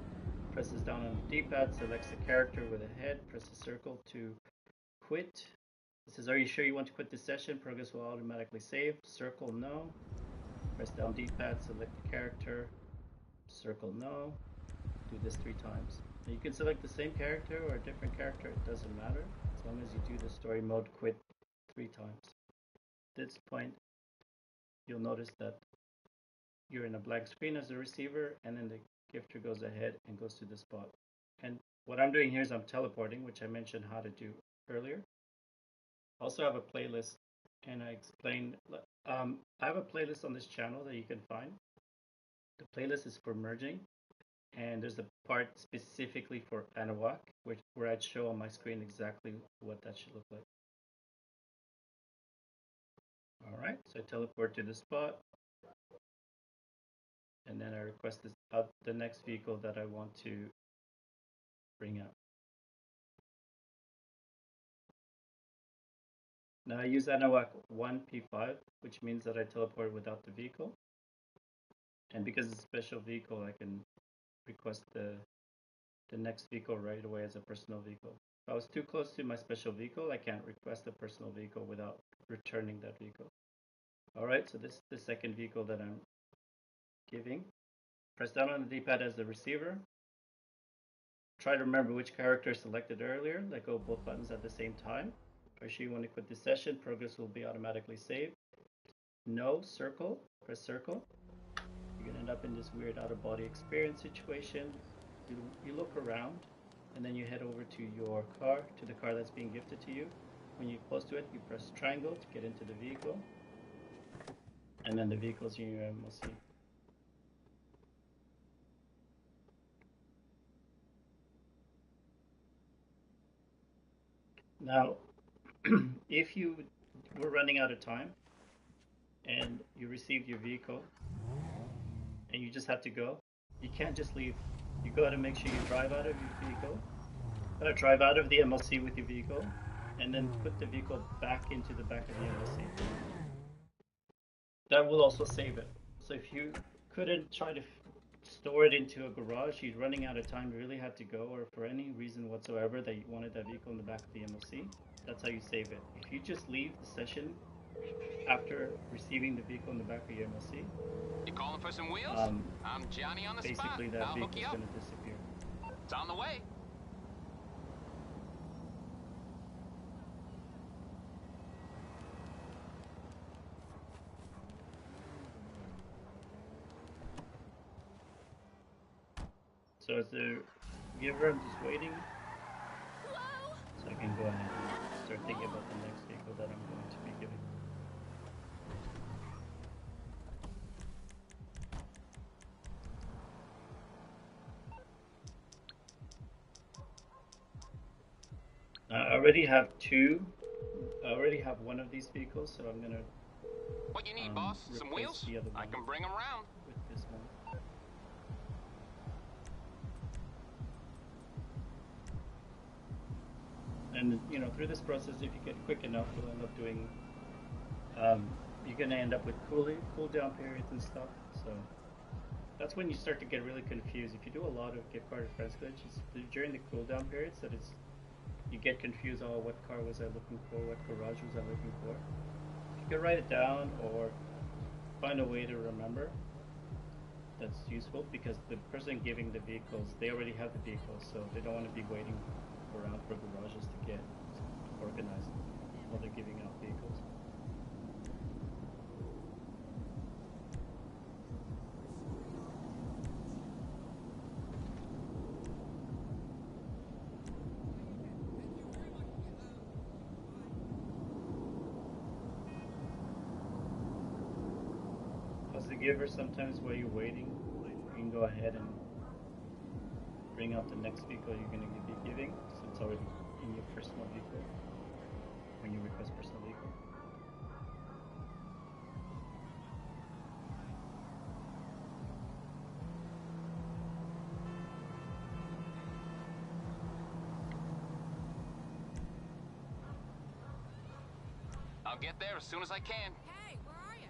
presses down on the D-pad, selects the character with a head, presses circle to quit. It says, are you sure you want to quit this session? Progress will automatically save. Circle no. Press down D-pad, select the character, circle no. Do this 3 times. Now you can select the same character or a different character, it doesn't matter, as long as you do the story mode quit 3 times. At this point, you'll notice that you're in a blank screen as a receiver, and then the gifter goes ahead and goes to the spot. And what I'm doing here is I'm teleporting, which I mentioned how to do earlier. Also have a playlist, and I explained, I have a playlist on this channel that you can find. The playlist is for merging, and there's a part specifically for MOC, where I'd show on my screen exactly what that should look like. Alright, so I teleport to the spot, and then I request the next vehicle that I want to bring out. Now I use MOC 1P5, which means that I teleport without the vehicle. And because it's a special vehicle, I can request the next vehicle right away as a personal vehicle. If I was too close to my special vehicle, I can't request a personal vehicle without returning that vehicle. Alright, so this is the second vehicle that I'm giving. Press down on the D-pad as the receiver. Try to remember which character selected earlier. Let go of both buttons at the same time. Are you sure you want to quit this session? Progress will be automatically saved. No, circle. Press circle. You're going to end up in this weird out-of-body experience situation. You look around, and then you head over to your car, to the car that's being gifted to you. When you're close to it, you press triangle to get into the vehicle. And then the vehicle's in your MOC. Now, if you were running out of time and you received your vehicle and you just have to go, you can't just leave. You got to make sure you drive out of your vehicle, drive out of the MOC with your vehicle, and then put the vehicle back into the back of the MOC. That will also save it. So if you couldn't try to store it into a garage, you're running out of time, you really had to go, or for any reason whatsoever that you wanted that vehicle in the back of the MOC, that's how you save it. If you just leave the session after receiving the vehicle in the back of your MOC, you calling for some wheels? I'm Johnny on the spot. Basically that vehicle's going to disappear. It's on the way. So as the giver, I'm just waiting, so I can go ahead and start thinking about the next vehicle that I'm going to be giving. I already have one of these vehicles, so I'm gonna what you need, boss? Some wheels? The other one I can bring them around with this one. And you know, through this process, if you get quick enough, you'll end up doing. You're gonna end up with cool down periods and stuff. So that's when you start to get really confused. If you do a lot of gift card expense glitches during the cooldown periods, you get confused. Oh, what car was I looking for? What garage was I looking for? You can write it down or find a way to remember. That's useful because the person giving the vehicles, they already have the vehicles, so they don't want to be waiting around for garages to get organized while they're giving out vehicles. As the giver, sometimes while you're waiting, you can go ahead and bring out the next vehicle you're going to be giving, so it's already in your personal vehicle when you request personal vehicle. I'll get there as soon as I can. Hey, where are you?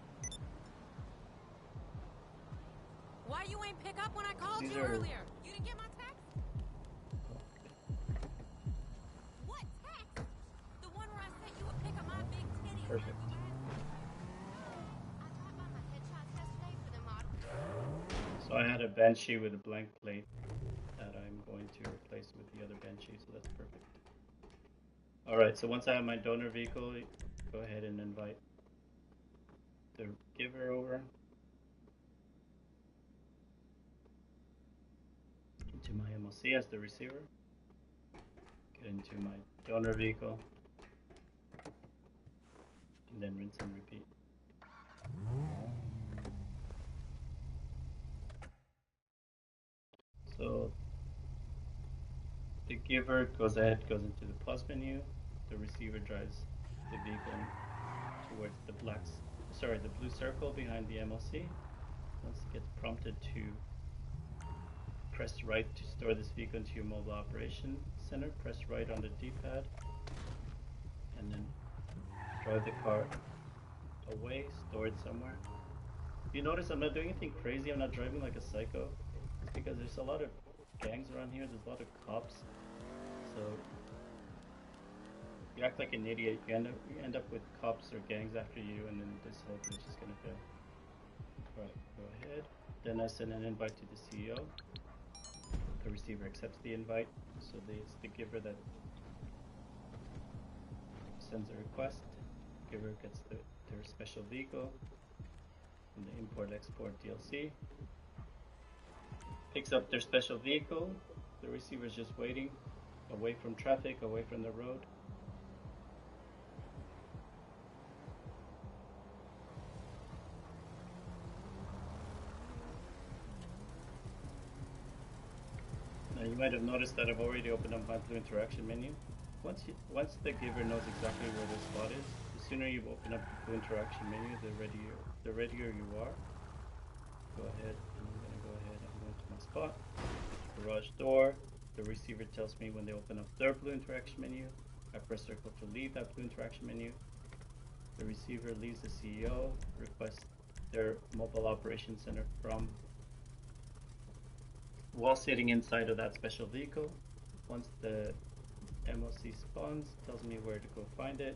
Why you ain't pick up when I called you earlier? You didn't get my text? What text? The one where I said you would pick up my big titties. Perfect. So I had a Banshee with a blank plate that I'm going to replace with the other Banshee, so that's perfect. Alright, so once I have my donor vehicle, go ahead and invite the giver over into my MOC as the receiver. Get into my donor vehicle, and then rinse and repeat. So the giver goes into the plus menu. The receiver drives the vehicle towards the blue circle behind the MOC. Once it gets prompted to press right to store this vehicle into your mobile operation center, press right on the D-pad, and then drive the car away, store it somewhere. You notice I'm not doing anything crazy, I'm not driving like a psycho. It's because there's a lot of gangs around here, there's a lot of cops. So you act like an idiot, you end up with cops or gangs after you, and then this whole thing's just gonna fail. Alright, go ahead. Then I send an invite to the CEO. The receiver accepts the invite, so it's the giver that sends a request. The giver gets their special vehicle from the import-export DLC. Picks up their special vehicle. The receiver is just waiting, away from traffic, away from the road. Now you might have noticed that I've already opened up my blue interaction menu. Once the giver knows exactly where the spot is, the sooner you open up the blue interaction menu, the readier you are. Go ahead, and I'm gonna go ahead and go into my spot. Garage door. The receiver tells me when they open up their blue interaction menu. I press circle to leave that blue interaction menu. The receiver leaves the CEO, requests their mobile operation center from while sitting inside of that special vehicle. Once the MOC spawns, tells me where to go find it.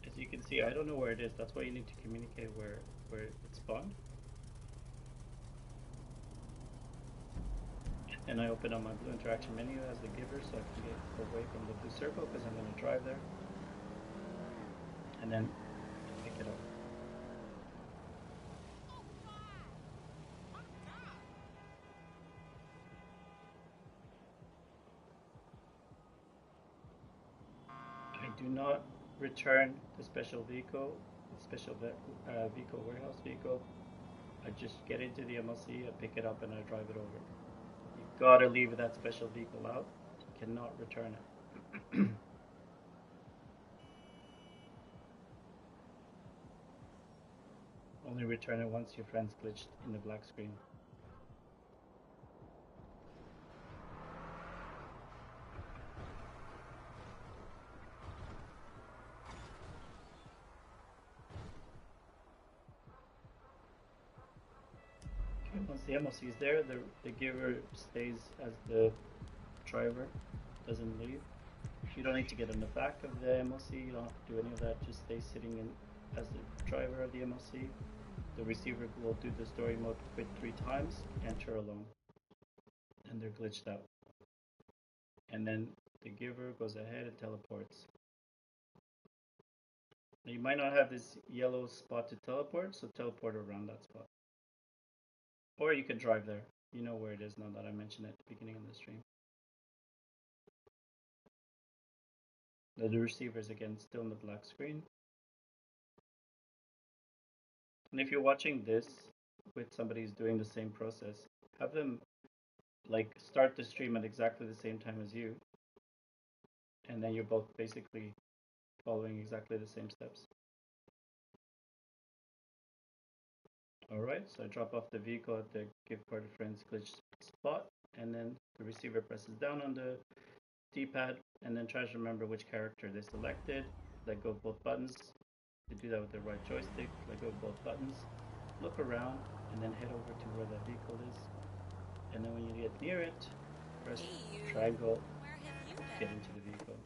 As you can see, I don't know where it is. That's why you need to communicate where it spawned. And I open up my blue interaction menu as the giver so I can get away from the blue circle because I'm going to drive there. And then pick it up. I do not return the special vehicle, vehicle warehouse vehicle. I just get into the MOC, I pick it up, and I drive it over. You gotta leave that special vehicle out. You cannot return it. Only return it once your friend's glitched in the black screen. Once the MOC is there, the giver stays as the driver, doesn't leave. You don't need to get in the back of the MOC, you don't have to do any of that, just stay sitting in as the driver of the MOC. The receiver will do the story mode quit 3 times, enter alone, and they're glitched out. And then the giver goes ahead and teleports. Now you might not have this yellow spot to teleport, so teleport around that spot. Or you can drive there. You know where it is now that I mentioned it at the beginning of the stream. The receiver is again still in the black screen. And if you're watching this with somebody who's doing the same process, have them like start the stream at exactly the same time as you. And then you're both basically following exactly the same steps. Alright, so I drop off the vehicle at the give party friends glitch spot, and then the receiver presses down on the D-pad, and then try to remember which character they selected. Let go of both buttons. To do that with the right joystick, let go of both buttons. Look around, and then head over to where that vehicle is. And then when you get near it, press triangle to get into the vehicle.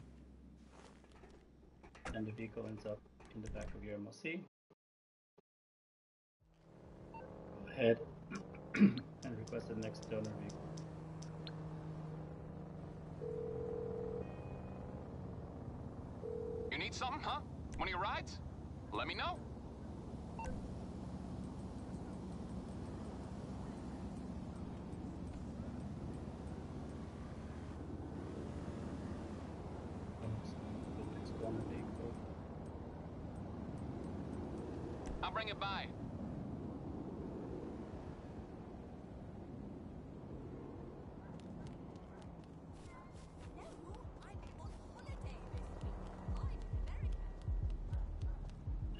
And the vehicle ends up in the back of your MOC. Go ahead and request the next donor vehicle. You need something, huh? One of your rides? Let me know. I'll bring it by.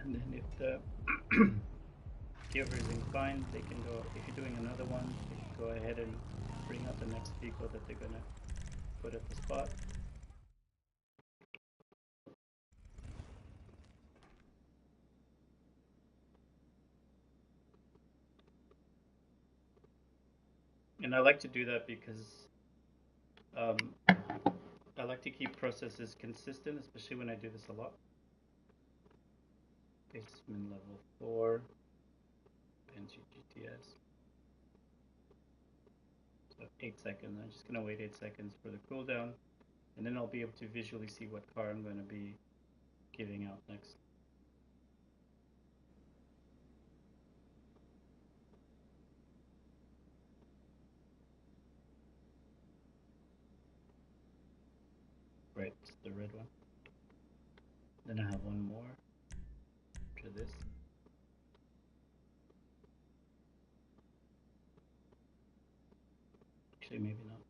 And then if the giver is inclined, they can go, if you're doing another one, they can go ahead and bring out the next vehicle that they're going to put at the spot. And I like to do that because I like to keep processes consistent, especially when I do this a lot. Basement level 4, Gctf. So 8 seconds. I'm just going to wait 8 seconds for the cooldown, and then I'll be able to visually see what car I'm going to be giving out next. Right, it's the red one. Then I have one more after this. Actually, maybe not.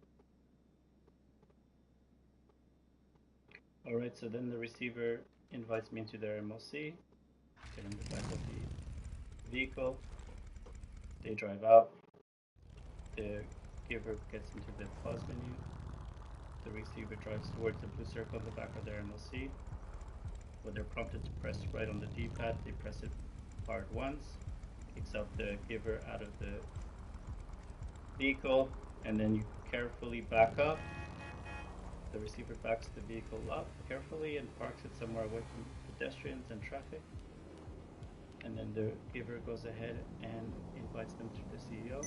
Alright, so then the receiver invites me into their MOC. Get in the back of the vehicle. They drive out. The giver gets into the pause menu. The receiver drives towards the blue circle in the back of their MOC. When they're prompted to press right on the D-pad, they press it hard once. Kicks out the giver out of the vehicle, and then you carefully back up. The receiver backs the vehicle up carefully and parks it somewhere away from pedestrians and traffic. And then the giver goes ahead and invites them to the CEO.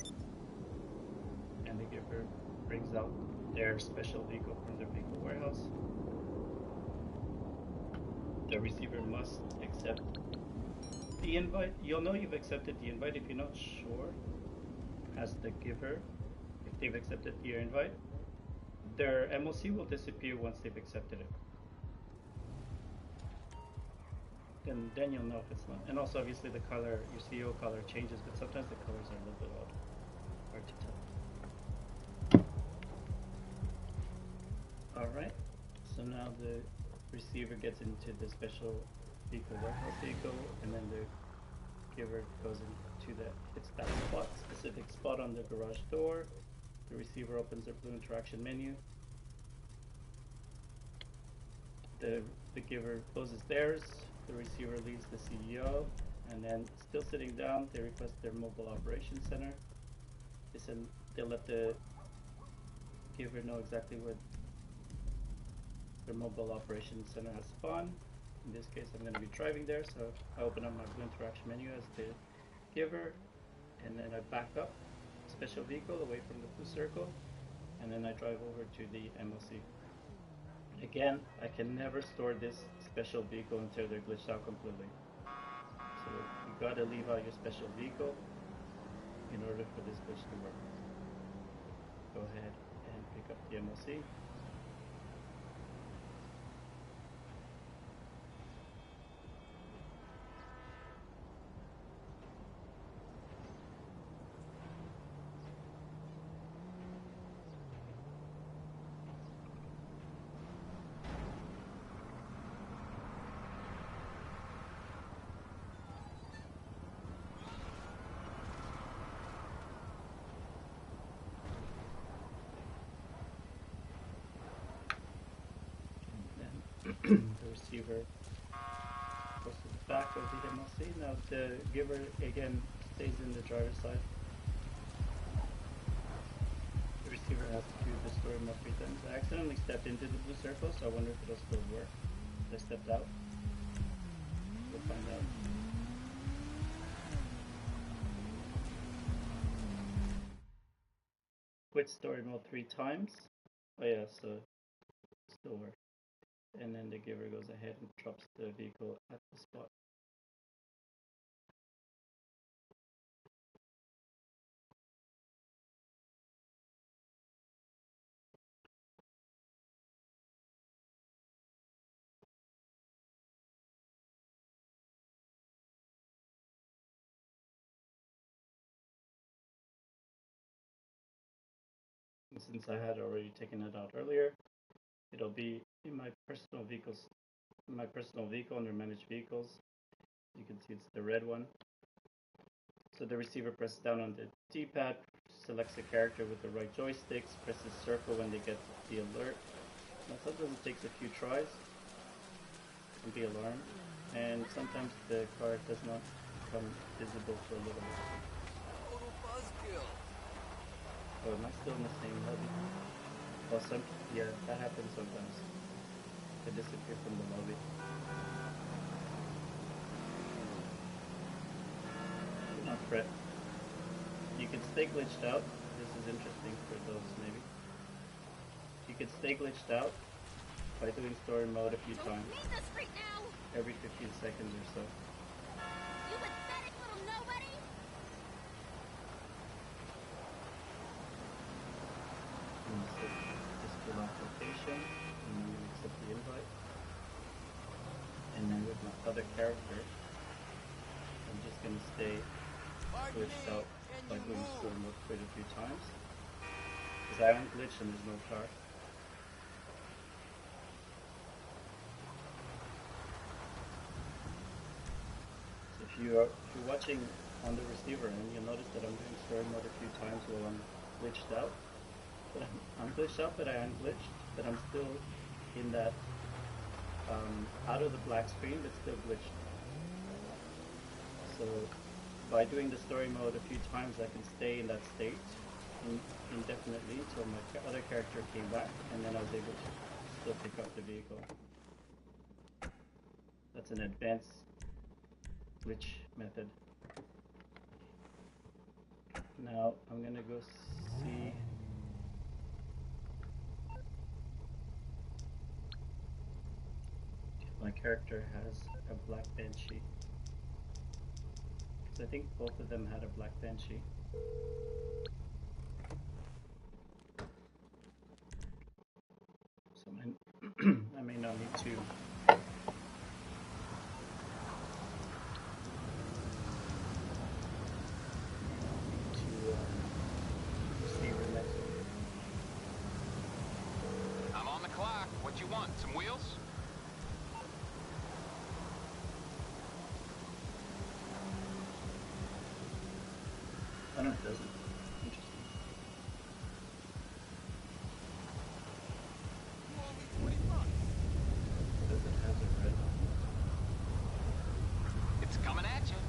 And the giver brings out their special vehicle from their vehicle warehouse. The receiver must accept the invite. You'll know you've accepted the invite if you're not sure. Ask the giver if they've accepted your invite. Their MOC will disappear once they've accepted it. Then you'll know if it's not. And also obviously the color, your CEO color changes, but sometimes the colors are a little bit odd. Hard to tell. Alright, so now the receiver gets into the special vehicle warehouse vehicle, and then the giver goes into it's that specific spot on the garage door. The receiver opens their blue interaction menu. The giver closes theirs. The receiver leaves the CEO, and then still sitting down, they request their mobile operations center. They let the giver know exactly where their mobile operations center has spawned. In this case, I'm going to be driving there, so I open up my blue interaction menu as the giver, and then I back up special vehicle away from the blue circle, and then I drive over to the MOC. Again, I can never store this special vehicle until they're glitched out completely. So you gotta leave out your special vehicle in order for this glitch to work. Go ahead and pick up the MOC. The receiver goes to the back of the MOC. Now the giver again stays in the driver's side. The receiver has to do the story mode 3 times. I accidentally stepped into the blue circle, so I wonder if it'll still work. I stepped out. We'll find out. Quit story mode 3 times. Oh yeah, so it still works. And then the giver goes ahead and drops the vehicle at the spot. And since I had already taken it out earlier, it'll be in my personal vehicles, my personal vehicle under managed vehicles. You can see it's the red one. So the receiver presses down on the D-pad, selects a character with the right joysticks, presses circle when they get the alert. Now sometimes it takes a few tries to be alarmed, and sometimes the car does not become visible for a little bit. Total buzzkill. Oh, am I still in the same lobby? Oh, yeah, that happens sometimes. I disappear from the lobby. Do not fret. You can stay glitched out. This is interesting for those maybe. You can stay glitched out by doing story mode a few times. Need this right now. Every 15 seconds or so. You pathetic little nobody. Just fill out location, and then you accept the invite. And then with my other character, I'm just going to stay glitched out by doing story mode quite a few times. Because I haven't glitched and there's no car. So if you're watching on the receiver and you'll notice that I'm doing story mode a few times while I'm glitched out. But I'm glitched out, but I am glitched. But I'm still in that out of the black screen, but still glitched. So by doing the story mode a few times, I can stay in that state indefinitely until my other character came back, and then I was able to still pick up the vehicle. That's an advanced glitch method. Now I'm gonna go see. My character has a black Banshee. So I think both of them had a black Banshee. So I may not need to receive the next one. I'm on the clock. What you want? Some wheels? Oh no, it doesn't. Interesting. You owe me $20. Does it have a red one? It's coming at you.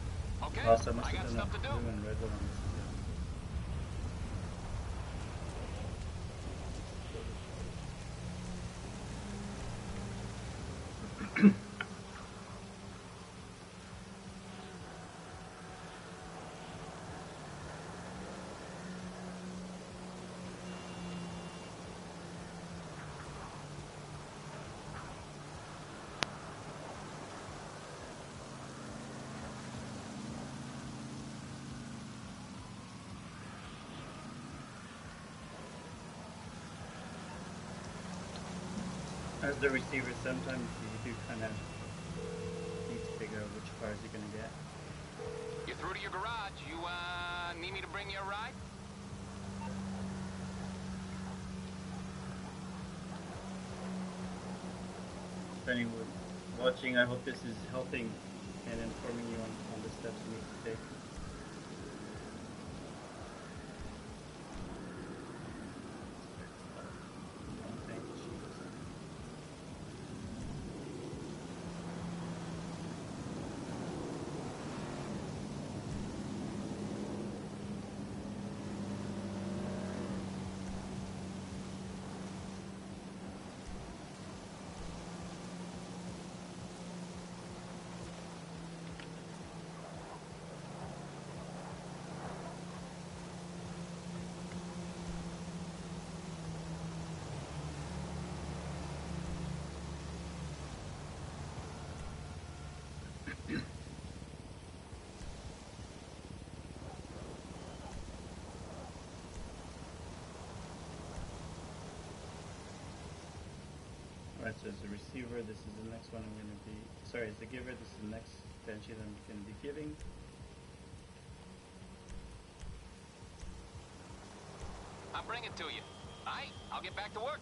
Okay, Oh, so I must I got have done stuff to a do. blue and red one on this. As the receiver, sometimes you do kind of need to figure out which cars you're going to get. You're through to your garage. You, need me to bring you a ride? If anyone watching, I hope this is helping and informing you on the steps you need to take. Right, so as the receiver, this is the next one I'm going to be, sorry, as the giver, this is the next Banshee that I'm going to be giving. I'll bring it to you. Alright, I'll get back to work.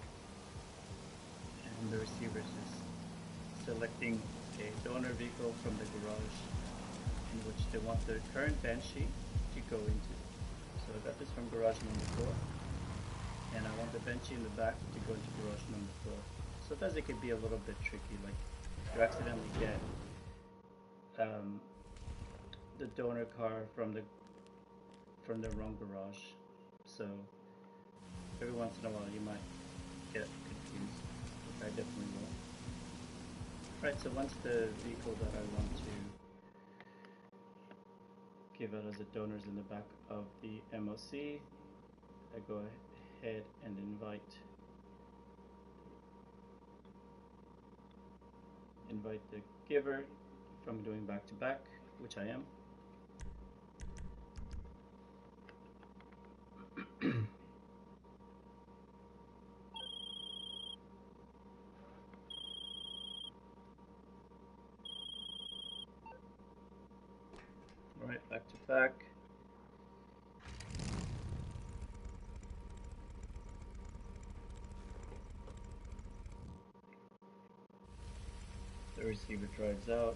And the receiver is just selecting a donor vehicle from the garage in which they want the current Banshee to go into. So I got this from garage number 4, and I want the Banshee in the back to go into garage number 4. Sometimes it can be a little bit tricky, like you accidentally get the donor car from the wrong garage. So every once in a while you might get confused, which I definitely will. Right, so once the vehicle that I want to give out as a donor is in the back of the MOC, I go ahead and invite the giver if I'm doing back to back, which I am. Alright, back to back. The receiver drives out.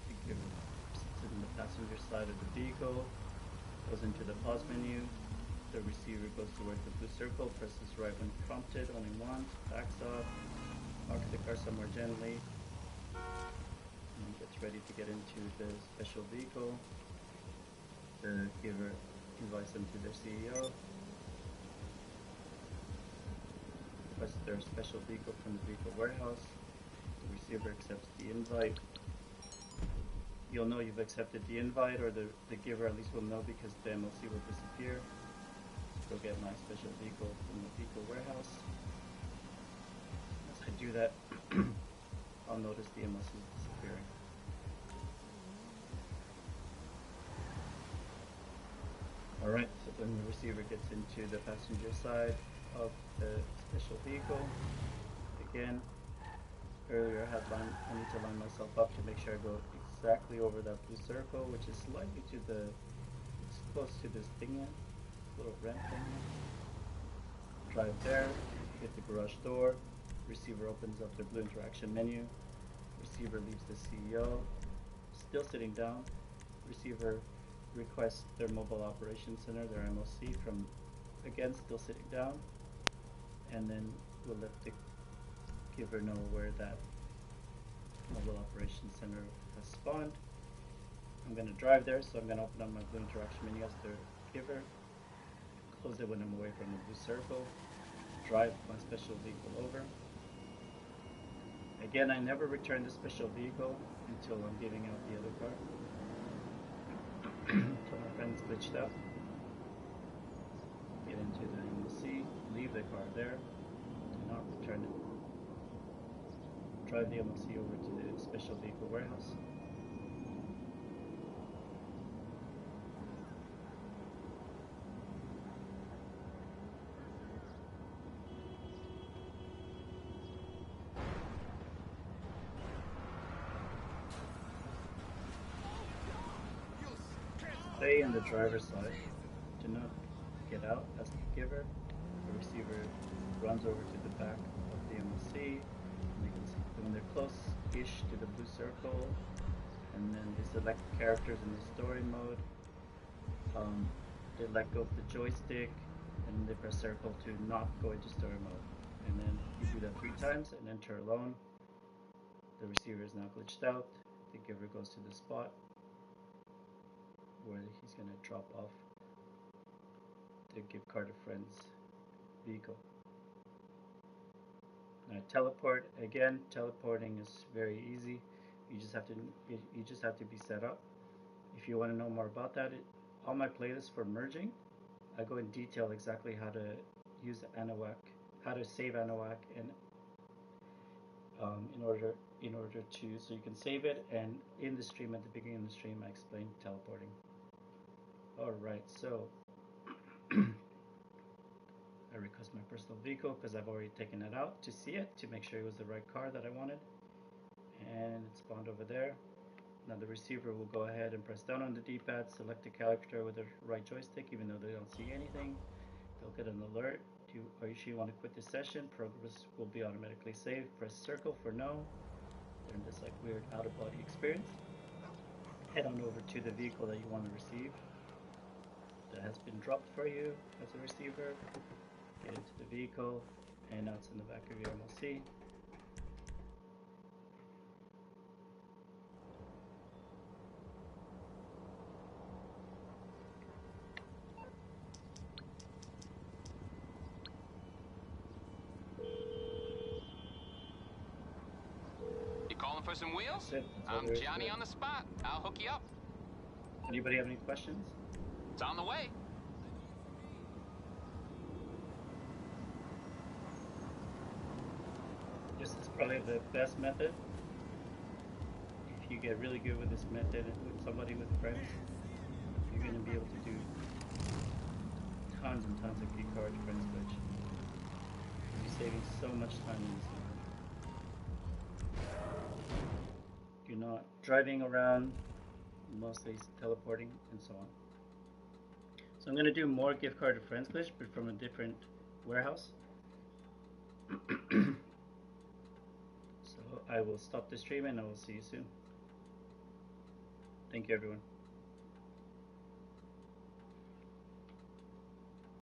The giver sits in the passenger side of the vehicle, goes into the pause menu. The receiver goes towards the blue circle, presses right when prompted, only once, backs up, parks the car somewhere gently, and gets ready to get into the special vehicle. The giver invites them to their CEO, requests their special vehicle from the vehicle warehouse. The receiver accepts the invite. You'll know you've accepted the invite, or the giver at least will know, because the MOC will disappear. Go get my special vehicle from the vehicle warehouse. As I do that, I'll notice the MOC is disappearing. Alright, so then the receiver gets into the passenger side of the special vehicle. Again, earlier I need to line myself up to make sure I go exactly over that blue circle, which is slightly to the, it's close to this thing here, little ramp thing here. Drive there, hit the garage door, receiver opens up the blue interaction menu, receiver leaves the CEO, still sitting down. Receiver requests their mobile operations center, their MOC, from, again, still sitting down, and then we'll let the giver know where that mobile operations center has spawned. I'm going to drive there, so I'm going to open up my blue interaction menu as the giver, close it when I'm away from the blue circle, drive my special vehicle over. Again, I never return the special vehicle until I'm giving out the other car. So my friend's glitched out. Get into the MOC, leave the car there, do not return it. Drive the MOC over to the special vehicle warehouse. Stay in the driver's side. Do not get out as the giver. The receiver runs over to the back of the MOC. And you can see when they're close-ish to the blue circle, and then they select characters in the story mode. They let go of the joystick, and they press circle to not go into story mode. And then you do that 3 times and enter alone. The receiver is now glitched out. The giver goes to the spot where he's going to drop off the gift card to friend's vehicle. Now teleport, again, teleporting is very easy. You just have to be set up. If you want to know more about that, all my playlists for merging, I go in detail exactly how to use ANOWAC, how to save ANOWAC, and in order to, so you can save it, and in the stream, at the beginning of the stream, I explained teleporting. Alright, so I request my personal vehicle because I've already taken it out to see it, to make sure it was the right car that I wanted. And it's spawned over there. Now the receiver will go ahead and press down on the D-pad, select the character with the right joystick, even though they don't see anything. They'll get an alert. Do you or you want to quit the session? Progress will be automatically saved. Press circle for no. They're in this like weird out-of-body experience. Head on over to the vehicle that you want to receive that has been dropped for you as a receiver. Get into the vehicle, and now it's in the back of your MOC. You calling for some wheels? That's it. That's I'm Johnny on the spot. I'll hook you up. Anybody have any questions? It's on the way. This is probably the best method. If you get really good with this method with somebody, with friends, you're going to be able to do tons and tons of gift card friend switch. You're saving so much time in this method. You're not driving around, mostly teleporting and so on. So I'm going to do more gift card to friends glitch, but from a different warehouse. So I will stop the stream and I will see you soon. Thank you, everyone.